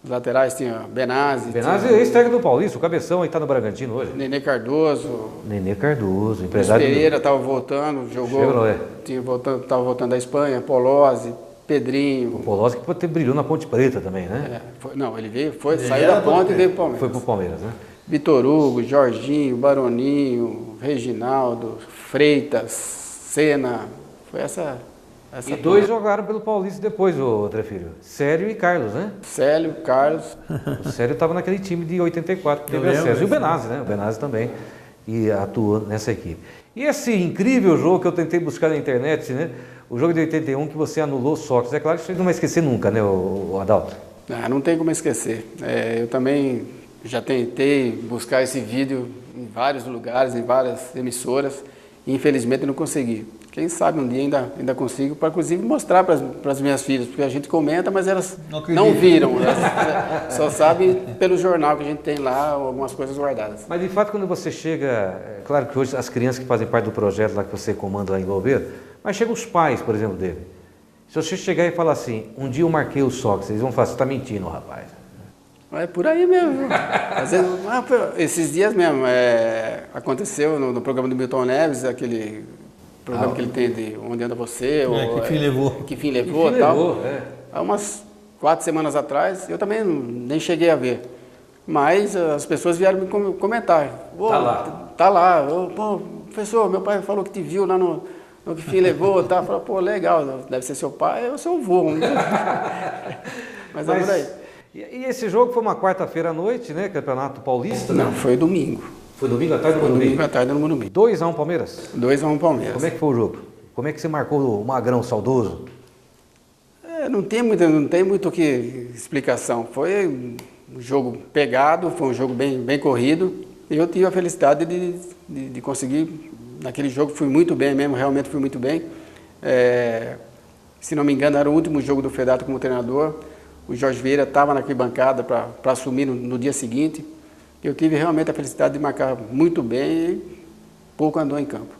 os laterais tinha Benazzi. Benazzi é ex-técnico do Paulista, o cabeção aí está no Bragantino hoje. Nenê Cardoso. Nenê Cardoso, empresário. Pereira estava voltando, jogou. Estava voltando da Espanha, Polozzi, Pedrinho. O Polozzi que pode ter brilhou na Ponte Preta também, né? Ele veio, saiu da Ponte e veio para o Palmeiras. Foi para o Palmeiras, né? Vitor Hugo, Jorginho, Baroninho, Reginaldo, Freitas, Senna, foi essa e dois jogaram pelo Paulista depois, o Trefilho. Célio e Carlos, né? Célio, Carlos. O Célio estava naquele time de 84 que teve acesso. E o Benazzi, né? O Benazzi também e atuou nessa equipe. E esse incrível jogo que eu tentei buscar na internet, né? O jogo de 81 que você anulou Sócrates. É claro que você não vai esquecer nunca, né, o Adalto? Não tem como esquecer. Eu também já tentei buscar esse vídeo em vários lugares, em várias emissoras, e infelizmente não consegui. Quem sabe um dia ainda consigo, para inclusive mostrar para as minhas filhas, porque a gente comenta, mas elas não viram, elas só sabem pelo jornal que a gente tem lá, algumas coisas guardadas. Mas de fato, quando você chega, é claro que hoje as crianças que fazem parte do projeto lá que você comanda lá em Louveira, mas chegam os pais, por exemplo, dele. Se você chegar e falar assim, um dia eu marquei o Sócrates, eles vão falar, você está mentindo, rapaz. É por aí mesmo. Às vezes, esses dias mesmo, aconteceu no programa do Milton Neves, aquele programa que ele tem de Onde Anda Você, ou Que Fim Levou. Que Fim Levou e tal. Há umas 4 semanas atrás, eu também nem cheguei a ver. Mas as pessoas vieram me comentar. Tá lá. Pô, professor, meu pai falou que te viu lá no Que Fim Levou, tá? Falei, pô, legal, deve ser seu pai ou seu avô. Mas é por aí. E esse jogo foi uma quarta-feira à noite, né? Campeonato Paulista? Não, foi domingo. Foi domingo à tarde no Morumbi? Domingo à tarde no Morumbi. 2-1 Palmeiras? 2-1 Palmeiras. Como é que foi o jogo? Como é que você marcou o Magrão saudoso? Não tem muito que explicação. Foi um jogo pegado, foi um jogo bem corrido. E eu tive a felicidade de conseguir. Naquele jogo fui muito bem mesmo, realmente fui muito bem. Se não me engano, era o último jogo do Fedato como treinador. O Jorge Vieira estava na arquibancada para assumir no dia seguinte. Eu tive realmente a felicidade de marcar muito bem e pouco andou em campo.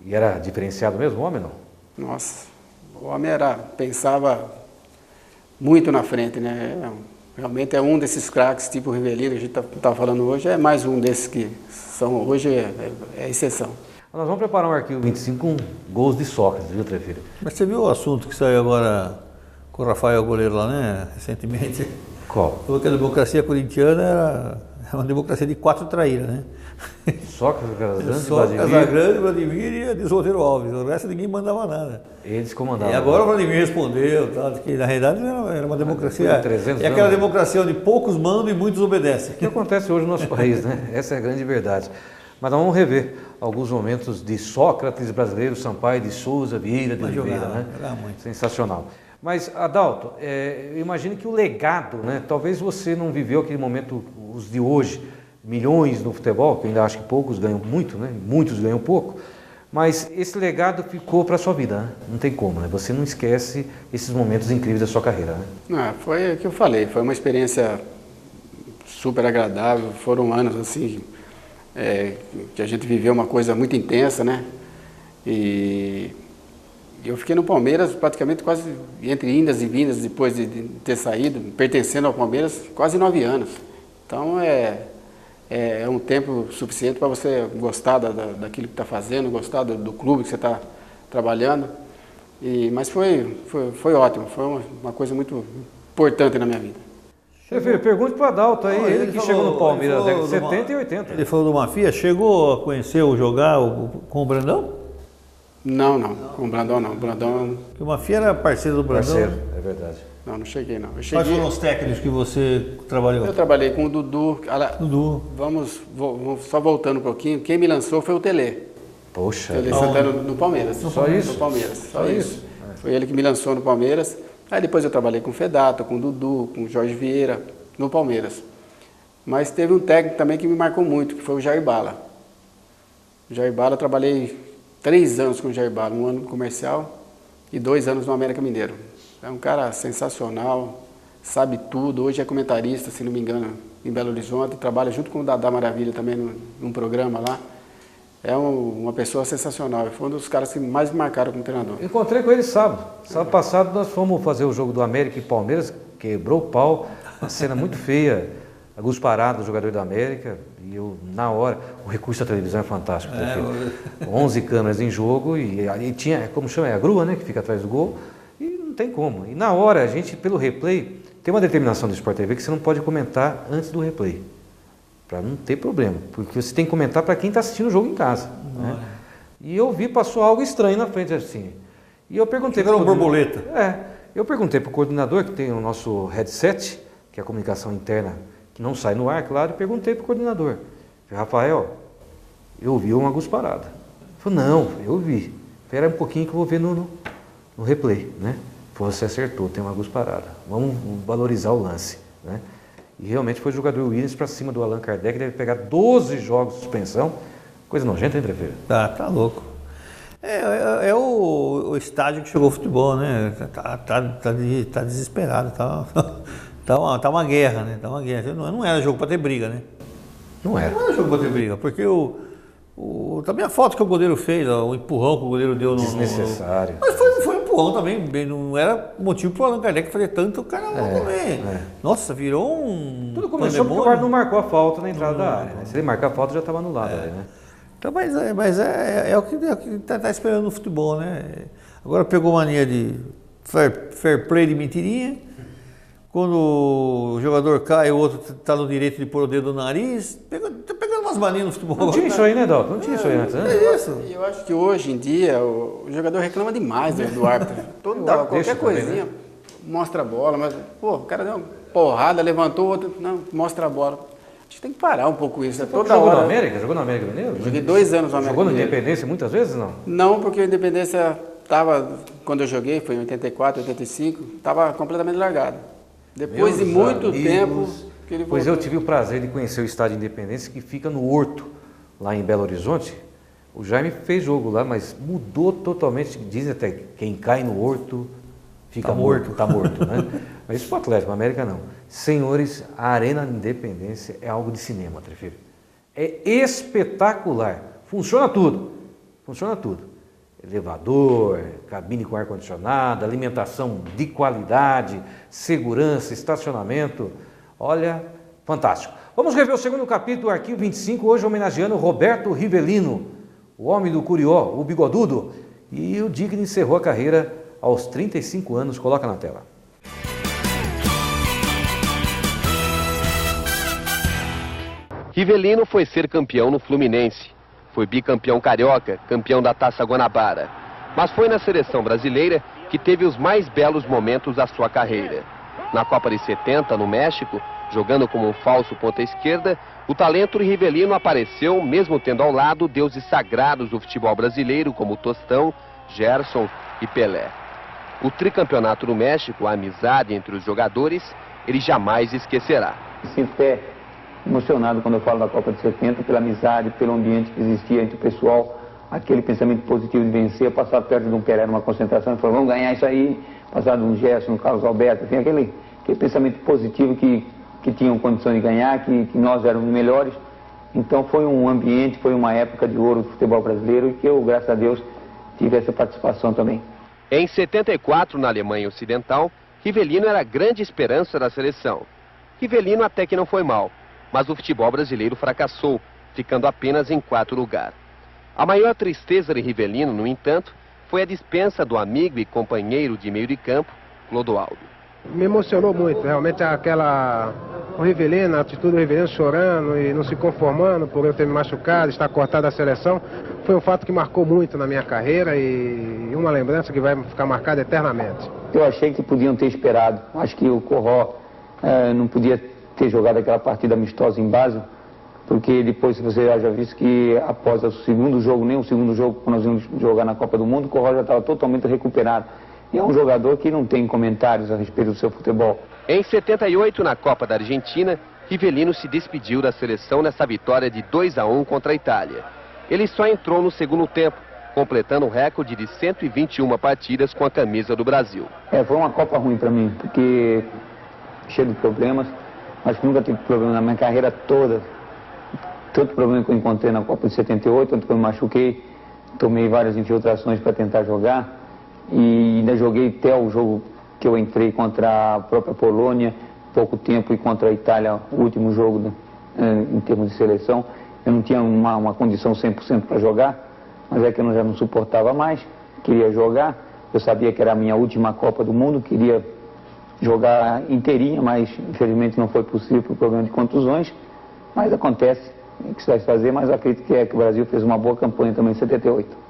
E era diferenciado mesmo o homem, não? Nossa, o homem pensava muito na frente, né? Realmente é um desses craques, tipo o Rivelino, que a gente está falando hoje, é mais um desses que são hoje é exceção. Nós vamos preparar um arquivo 25 com gols de Sócrates, viu, Trefilho? Mas você viu o assunto que saiu agora com o Rafael Goleiro lá, né, recentemente? Qual? Falou que a democracia corintiana era uma democracia de 4 traíras, né? Sócrates, Casagrande, Vladimir e Adilson Monteiro Alves. O resto ninguém mandava nada. Eles comandavam. E agora o Vladimir respondeu, tal, que na realidade era uma democracia. É aquela democracia onde poucos mandam e muitos obedecem. O que acontece hoje no nosso país, né? Essa é a grande verdade. Mas nós vamos rever alguns momentos de Sócrates brasileiro, Sampaio de Souza, Vieira de Oliveira, né? Sensacional. Mas, Adalto, eu imagino que o legado, né? Talvez você não viveu aquele momento, os de hoje, milhões no futebol, que eu ainda acho que poucos ganham muito, né? Muitos ganham pouco, mas esse legado ficou para a sua vida, né? Não tem como, né? Você não esquece esses momentos incríveis da sua carreira, né? Foi o que eu falei, foi uma experiência super agradável, foram anos assim, que a gente viveu uma coisa muito intensa, né? E eu fiquei no Palmeiras praticamente quase, entre indas e vindas, depois de ter saído, pertencendo ao Palmeiras, quase 9 anos. Então é um tempo suficiente para você gostar daquilo que está fazendo, gostar do clube que você está trabalhando. Mas foi ótimo, foi uma coisa muito importante na minha vida. Filho, pergunte para o Adalto aí, ele que chegou no Palmeiras na década de 70 e 80. Ele falou do Mafia, chegou a conhecer ou jogar com o Brandão? Não, com o Brandão não. Porque o Mafia era parceiro do Brandão. Parceiro, é verdade. Não cheguei não. Quais foram os técnicos que você trabalhou? Eu trabalhei com o Dudu. Dudu. Vamos só voltando um pouquinho. Quem me lançou foi o Telê. Poxa. Tele Santana no Palmeiras. Só isso? No Palmeiras, só isso. Foi ele que me lançou no Palmeiras. Aí depois eu trabalhei com o Fedato, com o Dudu, com o Jorge Vieira, no Palmeiras. Mas teve um técnico também que me marcou muito, que foi o Jair Bala. O Jair Bala, eu trabalhei 3 anos com o Jair Bala, 1 ano no comercial e 2 anos no América Mineiro. É um cara sensacional, sabe tudo, hoje é comentarista, se não me engano, em Belo Horizonte, trabalha junto com o Dadá Maravilha também num programa lá. É uma pessoa sensacional, foi um dos caras que mais me marcaram como treinador. Encontrei com ele sábado. Sábado passado nós fomos fazer o jogo do América e Palmeiras, quebrou o pau, uma cena muito feia, alguns parados, jogador do América, e eu, na hora, o recurso da televisão é fantástico, 11 câmeras em jogo, e ali tinha, como chama, é a grua, né, que fica atrás do gol, e não tem como. E na hora, a gente, pelo replay, tem uma determinação do Sport TV que você não pode comentar antes do replay. Para não ter problema, porque você tem que comentar para quem está assistindo o jogo em casa. Né? E eu vi, passou algo estranho na frente assim. E eu perguntei para o borboleta. Eu perguntei para o coordenador, que tem o nosso headset, que é a comunicação interna, que não sai no ar, claro, e perguntei para o coordenador. Falei, Rafael, eu vi uma gusparada. Ele falou, não, eu vi. Espera um pouquinho que eu vou ver no replay. Né? Você acertou, tem uma gusparada. Vamos valorizar o lance. Né? E realmente foi o jogador Williams para cima do Allan Kardec, deve pegar 12 jogos de suspensão. Coisa nojenta, hein, Trefeira? Tá louco. É o estádio que chegou o futebol, né? Tá desesperado, tá uma guerra, né? Tá uma guerra. Não era jogo para ter briga, né? Não era jogo para ter briga, porque também a falta que o goleiro fez, o empurrão que o goleiro deu no... Desnecessário. Mas foi um empurrão também, não era motivo para o Allan Kardec fazer tanto, o cara não também. Nossa, virou um... Tudo começou porque o guarda não marcou a falta na entrada da área, né? Se ele marcar a falta, já estava anulado ali, né? Então, mas é o que tá esperando no futebol, né? Agora pegou mania de fair play de mentirinha. Quando o jogador cai, o outro está no direito de pôr o dedo no nariz. Tá pegando umas manias no futebol. Não tinha isso aí, né, Dalton? Não tinha isso aí antes, né? É isso. E eu acho que hoje em dia o jogador reclama demais do árbitro. Qualquer coisinha, também, né? Mostra a bola, mas o cara deu uma porrada, levantou, outro, não, mostra a bola. A gente tem que parar um pouco isso. Jogou na América? Jogou na América Mineiro? Joguei 2 anos no América Jogou na Mineiro. Independência muitas vezes, não? Não, porque a Independência estava, quando eu joguei, foi em 84, 85, estava completamente largado. Depois de muito tempo que ele voltou. Pois eu tive o prazer de conhecer o estádio Independência, que fica no Horto, lá em Belo Horizonte. O Jaime fez jogo lá, mas mudou totalmente. Dizem até que quem cai no Horto fica morto. Está morto, né? Mas isso para o Atlético, na América não. Senhores, a Arena Independência é algo de cinema, Trefeira. É espetacular. Funciona tudo. Funciona tudo. Elevador, cabine com ar-condicionado, alimentação de qualidade, segurança, estacionamento. Olha, fantástico. Vamos rever o segundo capítulo do Arquivo 25, hoje homenageando Roberto Rivelino, o homem do Curió, o bigodudo. E o digno encerrou a carreira aos 35 anos. Coloca na tela. Rivelino foi ser campeão no Fluminense. Foi bicampeão carioca, campeão da Taça Guanabara. Mas foi na seleção brasileira que teve os mais belos momentos da sua carreira. Na Copa de 70, no México, jogando como um falso ponta esquerda, o talento de Rivelino apareceu, mesmo tendo ao lado deuses sagrados do futebol brasileiro, como Tostão, Gerson e Pelé. O tricampeonato no México, a amizade entre os jogadores, ele jamais esquecerá. Sinto até emocionado quando eu falo da Copa de 70, pela amizade, pelo ambiente que existia entre o pessoal, aquele pensamento positivo de vencer, passar perto de um Pelé numa concentração e falar, vamos ganhar isso aí, passar de um Gerson, um Carlos Alberto, assim, aquele pensamento positivo que tinham condição de ganhar, que nós éramos melhores. Então foi um ambiente, foi uma época de ouro do futebol brasileiro e que eu, graças a Deus, tive essa participação também. Em 74, na Alemanha Ocidental, Rivelino era a grande esperança da seleção. Rivelino até que não foi mal, mas o futebol brasileiro fracassou, ficando apenas em 4º lugar. A maior tristeza de Rivelino, no entanto, foi a dispensa do amigo e companheiro de meio de campo, Clodoaldo. Me emocionou muito, realmente o Rivelino, a atitude do Rivelino chorando e não se conformando por eu ter me machucado, estar cortado da seleção, foi um fato que marcou muito na minha carreira e uma lembrança que vai ficar marcada eternamente. Eu achei que podiam ter esperado, acho que o Corró não podia ter jogado aquela partida amistosa em Basel, porque depois você já visto que após o segundo jogo, nem o segundo jogo, quando nós íamos jogar na Copa do Mundo, que o Roger estava totalmente recuperado. E é um jogador que não tem comentários a respeito do seu futebol. Em 78, na Copa da Argentina, Rivelino se despediu da seleção nessa vitória de 2-1 contra a Itália. Ele só entrou no segundo tempo, completando um recorde de 121 partidas com a camisa do Brasil. Foi uma Copa ruim para mim, porque cheio de problemas. Acho que nunca tive problema na minha carreira toda. Tanto problema que eu encontrei na Copa de 78, tanto que eu me machuquei, tomei várias infiltrações para tentar jogar. E ainda joguei até o jogo que eu entrei contra a própria Polônia, pouco tempo, e contra a Itália, o último jogo em termos de seleção. Eu não tinha uma condição 100% para jogar, mas é que eu já não suportava mais, queria jogar. Eu sabia que era a minha última Copa do Mundo, queria jogar inteirinha, mas infelizmente não foi possível por problema de contusões. Mas acontece, o que se vai fazer, mas eu acredito que o Brasil fez uma boa campanha também em 78.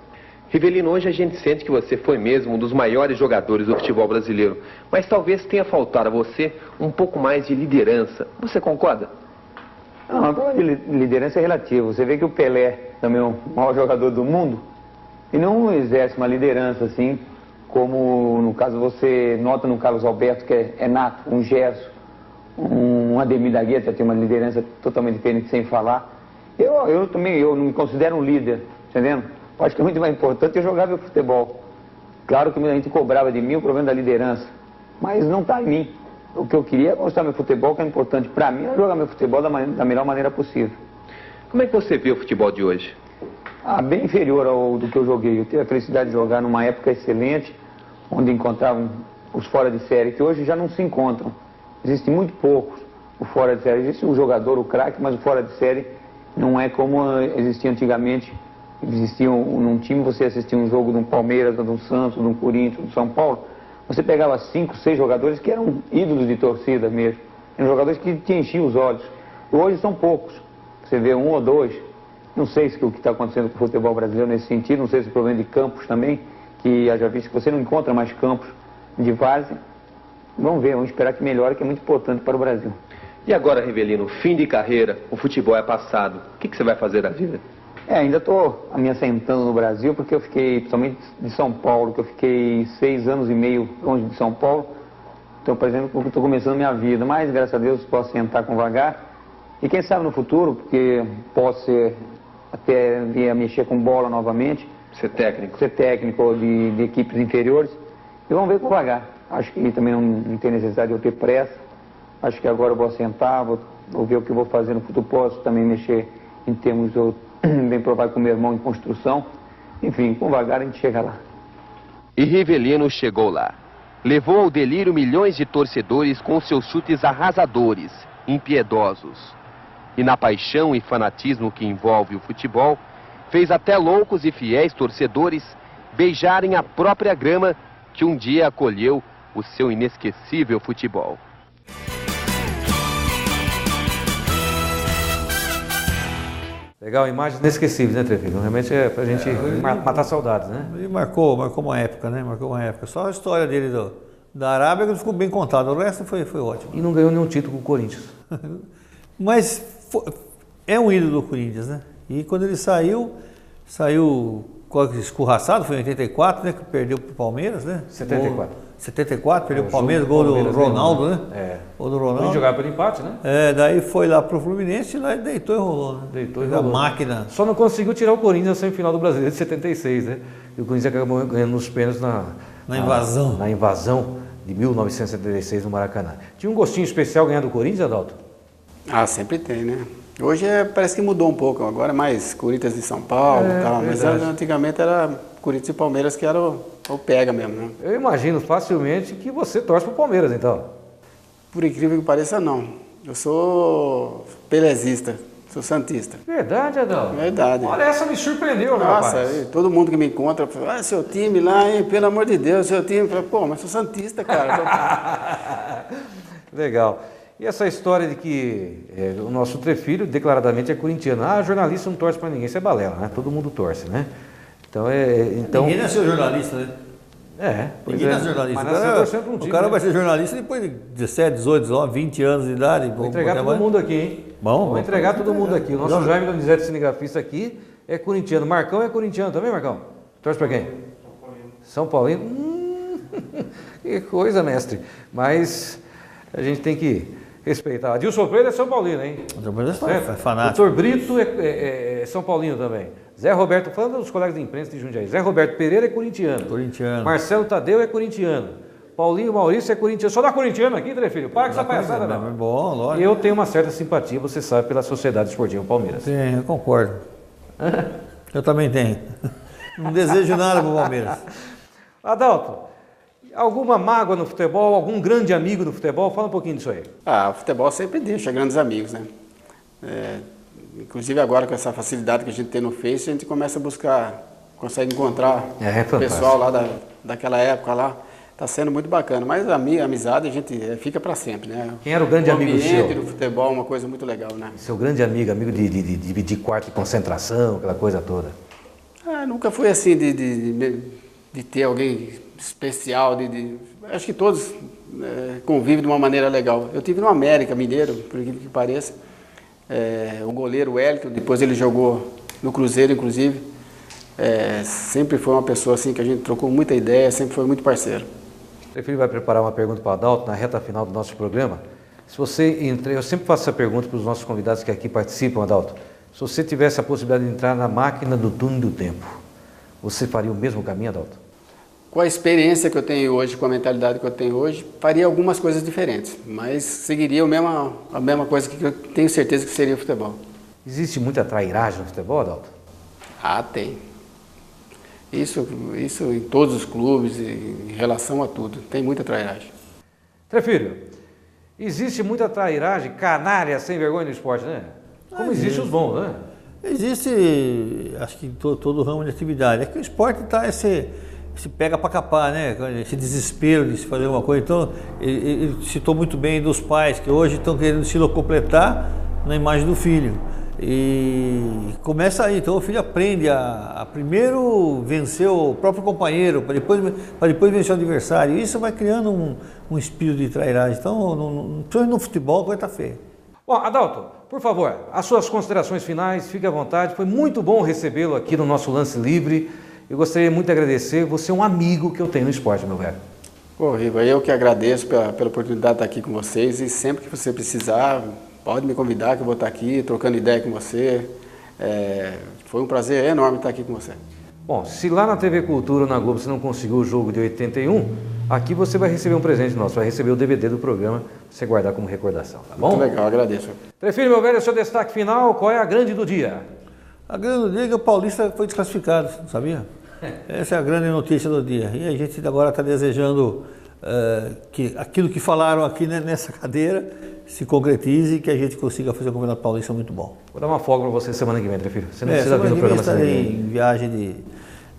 Rivelino, hoje a gente sente que você foi mesmo um dos maiores jogadores do futebol brasileiro, mas talvez tenha faltado a você um pouco mais de liderança. Você concorda? Não, a palavra de liderança é relativa. Você vê que o Pelé, também é o maior jogador do mundo, e não exerce uma liderança assim, como no caso você nota no Carlos Alberto, que é nato, um Gerson, um Ademir da Guia, tem uma liderança totalmente diferente, sem falar. Eu também não me considero um líder, entendendo? Eu acho que é muito mais importante eu jogar meu futebol. Claro que muita gente cobrava de mim o problema da liderança, mas não está em mim. O que eu queria é mostrar meu futebol, que é importante para mim, é jogar meu futebol da melhor maneira possível. Como é que você vê o futebol de hoje? Bem inferior ao do que eu joguei. Eu tive a felicidade de jogar numa época excelente, onde encontravam os fora de série, que hoje já não se encontram. Existem muito poucos o fora de série. Existe o jogador, o craque, mas o fora de série não é como existia antigamente. Existia num time, você assistia um jogo de um Palmeiras, de um Santos, de um Corinthians, de São Paulo, você pegava 5, 6 jogadores que eram ídolos de torcida mesmo. Eram jogadores que te enchiam os olhos. Hoje são poucos. Você vê 1 ou 2. Não sei se o que está acontecendo com o futebol brasileiro nesse sentido, não sei se o problema de campos também, que já visto que você não encontra mais campos de várzea. Vamos ver, vamos esperar que melhore, que é muito importante para o Brasil. E agora, Rivelino, fim de carreira, o futebol é passado. O que você vai fazer da vida? Ainda estou me assentando no Brasil, porque eu fiquei, principalmente de São Paulo, que eu fiquei 6 anos e meio longe de São Paulo. Então, por exemplo, estou começando a minha vida, mas graças a Deus posso sentar com vagar. E quem sabe no futuro, porque posso até vir a mexer com bola novamente. Ser técnico. Ser técnico de equipes inferiores. E vamos ver com vagar. Acho que também não tem necessidade de eu ter pressa. Acho que agora eu vou sentar, vou ver o que eu vou fazer no futuro. Posso também mexer em termos bem provável com meu irmão em construção. Enfim, com vagar a gente chega lá. E Rivelino chegou lá. Levou ao delírio milhões de torcedores com seus chutes arrasadores, impiedosos. E na paixão e fanatismo que envolve o futebol, fez até loucos e fiéis torcedores beijarem a própria grama que um dia acolheu o seu inesquecível futebol. Legal, imagens inesquecíveis, né, Trevino? Realmente é pra gente matar saudades, né? Ele marcou uma época, né? Marcou uma época. Só a história dele da Arábia que ficou bem contada, o resto foi ótimo. E não ganhou nenhum título com o Corinthians. Mas é um ídolo do Corinthians, né? E quando ele saiu escorraçado, foi em 84, né? Que perdeu pro Palmeiras, né? 74, perdeu pro Palmeiras, gol do Ronaldo, né? Gol do Ronaldo. Ele jogava pelo empate, né? Daí foi lá pro Fluminense e lá deitou e rolou, né? Deitou e rolou. A máquina. Só não conseguiu tirar o Corinthians na semifinal do Brasileiro de 76, né? E o Corinthians acabou ganhando nos pênaltis na invasão de 1976 no Maracanã. Tinha um gostinho especial ganhar do Corinthians, Adalto? Sempre tem, né? Hoje parece que mudou um pouco, agora é mais Corinthians e São Paulo e tal, mas antigamente era Corinthians e Palmeiras que era o pega mesmo, né? Eu imagino facilmente que você torce pro Palmeiras, então. Por incrível que pareça, não. Eu sou pelezista, sou santista. Verdade, Adalto? Verdade. Olha, essa me surpreendeu, Nossa, rapaz. todo mundo que me encontra fala, seu time lá, hein, pelo amor de Deus, seu time. Pô, mas sou santista, cara. Legal. E essa história de que o nosso Trefilho declaradamente é corintiano. Jornalista não torce pra ninguém, isso é balela, né? Todo mundo torce, né? Então Ninguém nasceu jornalista, né? Ninguém é jornalista. O cara vai ser jornalista depois de 17, 18, 19, 20 anos de idade. Vou entregar todo mundo aqui, hein? Vou entregar todo mundo aqui. O nosso Jaime Donizete, cinegrafista aqui, é corintiano. Marcão é corintiano também, Marcão? Torce para quem? São Paulino. Que coisa, mestre. Mas a gente tem que respeitar. Adilson Freire é São Paulino, hein? É fanático. Doutor Brito é São Paulino também. Zé Roberto, falando dos colegas de imprensa de Jundiaí, Zé Roberto Pereira é corintiano. Marcelo Tadeu é corintiano. Paulinho Maurício é corintiano. Só dá corintiano aqui, Trefilho? Para com essa palhaçada, não. É bom, lógico. Eu tenho uma certa simpatia, você sabe, pela Sociedade Esportiva Palmeiras. Sim, eu concordo. Eu também tenho. Não desejo nada para o Palmeiras. Adalto, alguma mágoa no futebol, algum grande amigo do futebol? Fala um pouquinho disso aí. O futebol sempre deixa grandes amigos, né? Inclusive agora com essa facilidade que a gente tem no Face, a gente começa a buscar, consegue encontrar o pessoal lá daquela época lá. Está sendo muito bacana, mas a amizade a gente fica para sempre, né? Quem era o grande amigo seu? O ambiente do futebol é uma coisa muito legal, né? Seu grande amigo de dividir quarto de concentração, aquela coisa toda. Nunca foi assim de ter alguém especial, acho que todos convivem de uma maneira legal. Eu tive no América Mineiro, por incrível que pareça, o goleiro Wellington, depois ele jogou no Cruzeiro, inclusive, sempre foi uma pessoa assim que a gente trocou muita ideia, sempre foi muito parceiro. O Trefilho vai preparar uma pergunta para o Adalto na reta final do nosso programa. Se você eu sempre faço essa pergunta para os nossos convidados que aqui participam, Adalto. Se você tivesse a possibilidade de entrar na máquina do túnel do tempo, você faria o mesmo caminho, Adalto? Com a experiência que eu tenho hoje, com a mentalidade que eu tenho hoje, faria algumas coisas diferentes, mas seguiria a mesma coisa que eu tenho certeza que seria o futebol. Existe muita trairagem no futebol, Adalto? Tem. Isso em todos os clubes, em relação a tudo. Tem muita trairagem. Trefilho, existe muita trairagem, canalha sem vergonha no esporte, né? Como existe os bons, né? Existe, acho que em todo o ramo de atividade. É que o esporte está esse pega para capar, né? Esse desespero de se fazer uma coisa. Então, ele citou muito bem dos pais que hoje estão querendo se locupletar na imagem do filho. E começa aí, então o filho aprende a primeiro vencer o próprio companheiro, para depois vencer o adversário. E isso vai criando um espírito de trairagem. Então, no futebol, a coisa está feia. Bom, Adalto, por favor, as suas considerações finais, fique à vontade. Foi muito bom recebê-lo aqui no nosso Lance Livre. Eu gostaria muito de agradecer. Você é um amigo que eu tenho no esporte, meu velho. Riva, eu que agradeço pela oportunidade de estar aqui com vocês e sempre que você precisar, pode me convidar que eu vou estar aqui trocando ideia com você. Foi um prazer enorme estar aqui com você. Bom, se lá na TV Cultura, na Globo, você não conseguiu o jogo de 81, aqui você vai receber um presente nosso, vai receber o DVD do programa, pra você guardar como recordação, tá bom? Muito legal, agradeço. Trefilho, meu velho, seu destaque final, qual é a grande do dia? A grande do dia é que o Paulista foi desclassificado, sabia? Essa é a grande notícia do dia. E a gente agora está desejando que aquilo que falaram aqui nessa cadeira se concretize e que a gente consiga fazer o Campeonato Paulista muito bom. Vou dar uma folga para você semana que vem, Trefilho. Você não precisa vir no programa semana que vem. Em viagem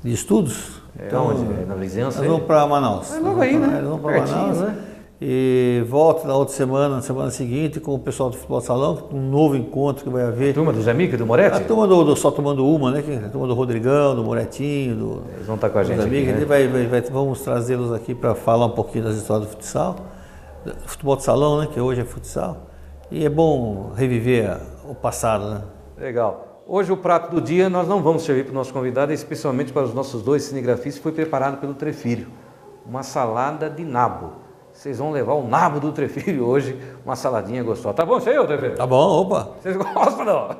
de estudos. Então, onde? Na vizinhança? Nós vamos para Manaus. Logo aí, né? Nós vamos para Manaus, né? E volto na outra semana, na semana seguinte, com o pessoal do Futebol Salão, um novo encontro que vai haver. A turma do Zé Mica, do Moretti? A turma do Só Tomando Uma, né? A turma do Rodrigão, do Moretinho, eles vão estar com a gente aqui, né? Vamos trazê-los aqui para falar um pouquinho das histórias do futsal, do futebol de salão, né? Que hoje é futsal. E é bom reviver o passado, né? Legal. Hoje o prato do dia nós não vamos servir para o nosso convidado, especialmente para os nossos dois cinegrafistas, foi preparado pelo Trefilho. Uma salada de nabo. Vocês vão levar o nabo do Trefilho hoje, uma saladinha gostosa. Tá bom isso aí, ô Trefilho? Tá bom, opa. Vocês gostam, não?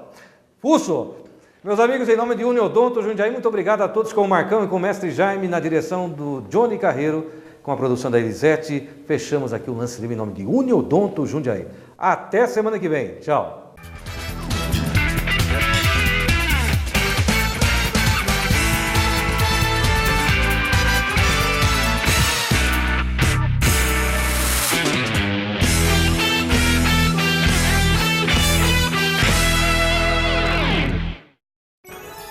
Fusso! Meus amigos, em nome de Uniodonto Jundiaí, muito obrigado a todos com o Marcão e com o mestre Jaime, na direção do Johnny Carreiro, com a produção da Elisete. Fechamos aqui o Lance Livre em nome de Uniodonto Jundiaí. Até semana que vem. Tchau.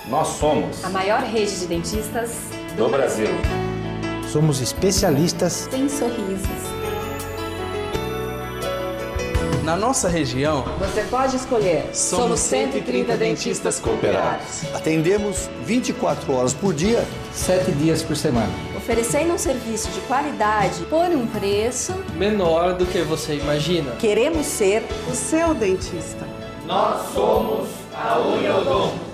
Nós somos a maior rede de dentistas do Brasil. Somos especialistas em sorrisos. Na nossa região, você pode escolher. Somos 130 dentistas cooperados. Atendemos 24 horas por dia, 7 dias por semana. oferecendo um serviço de qualidade por um preço menor do que você imagina. Queremos ser o seu dentista. Nós somos a Uniodonto.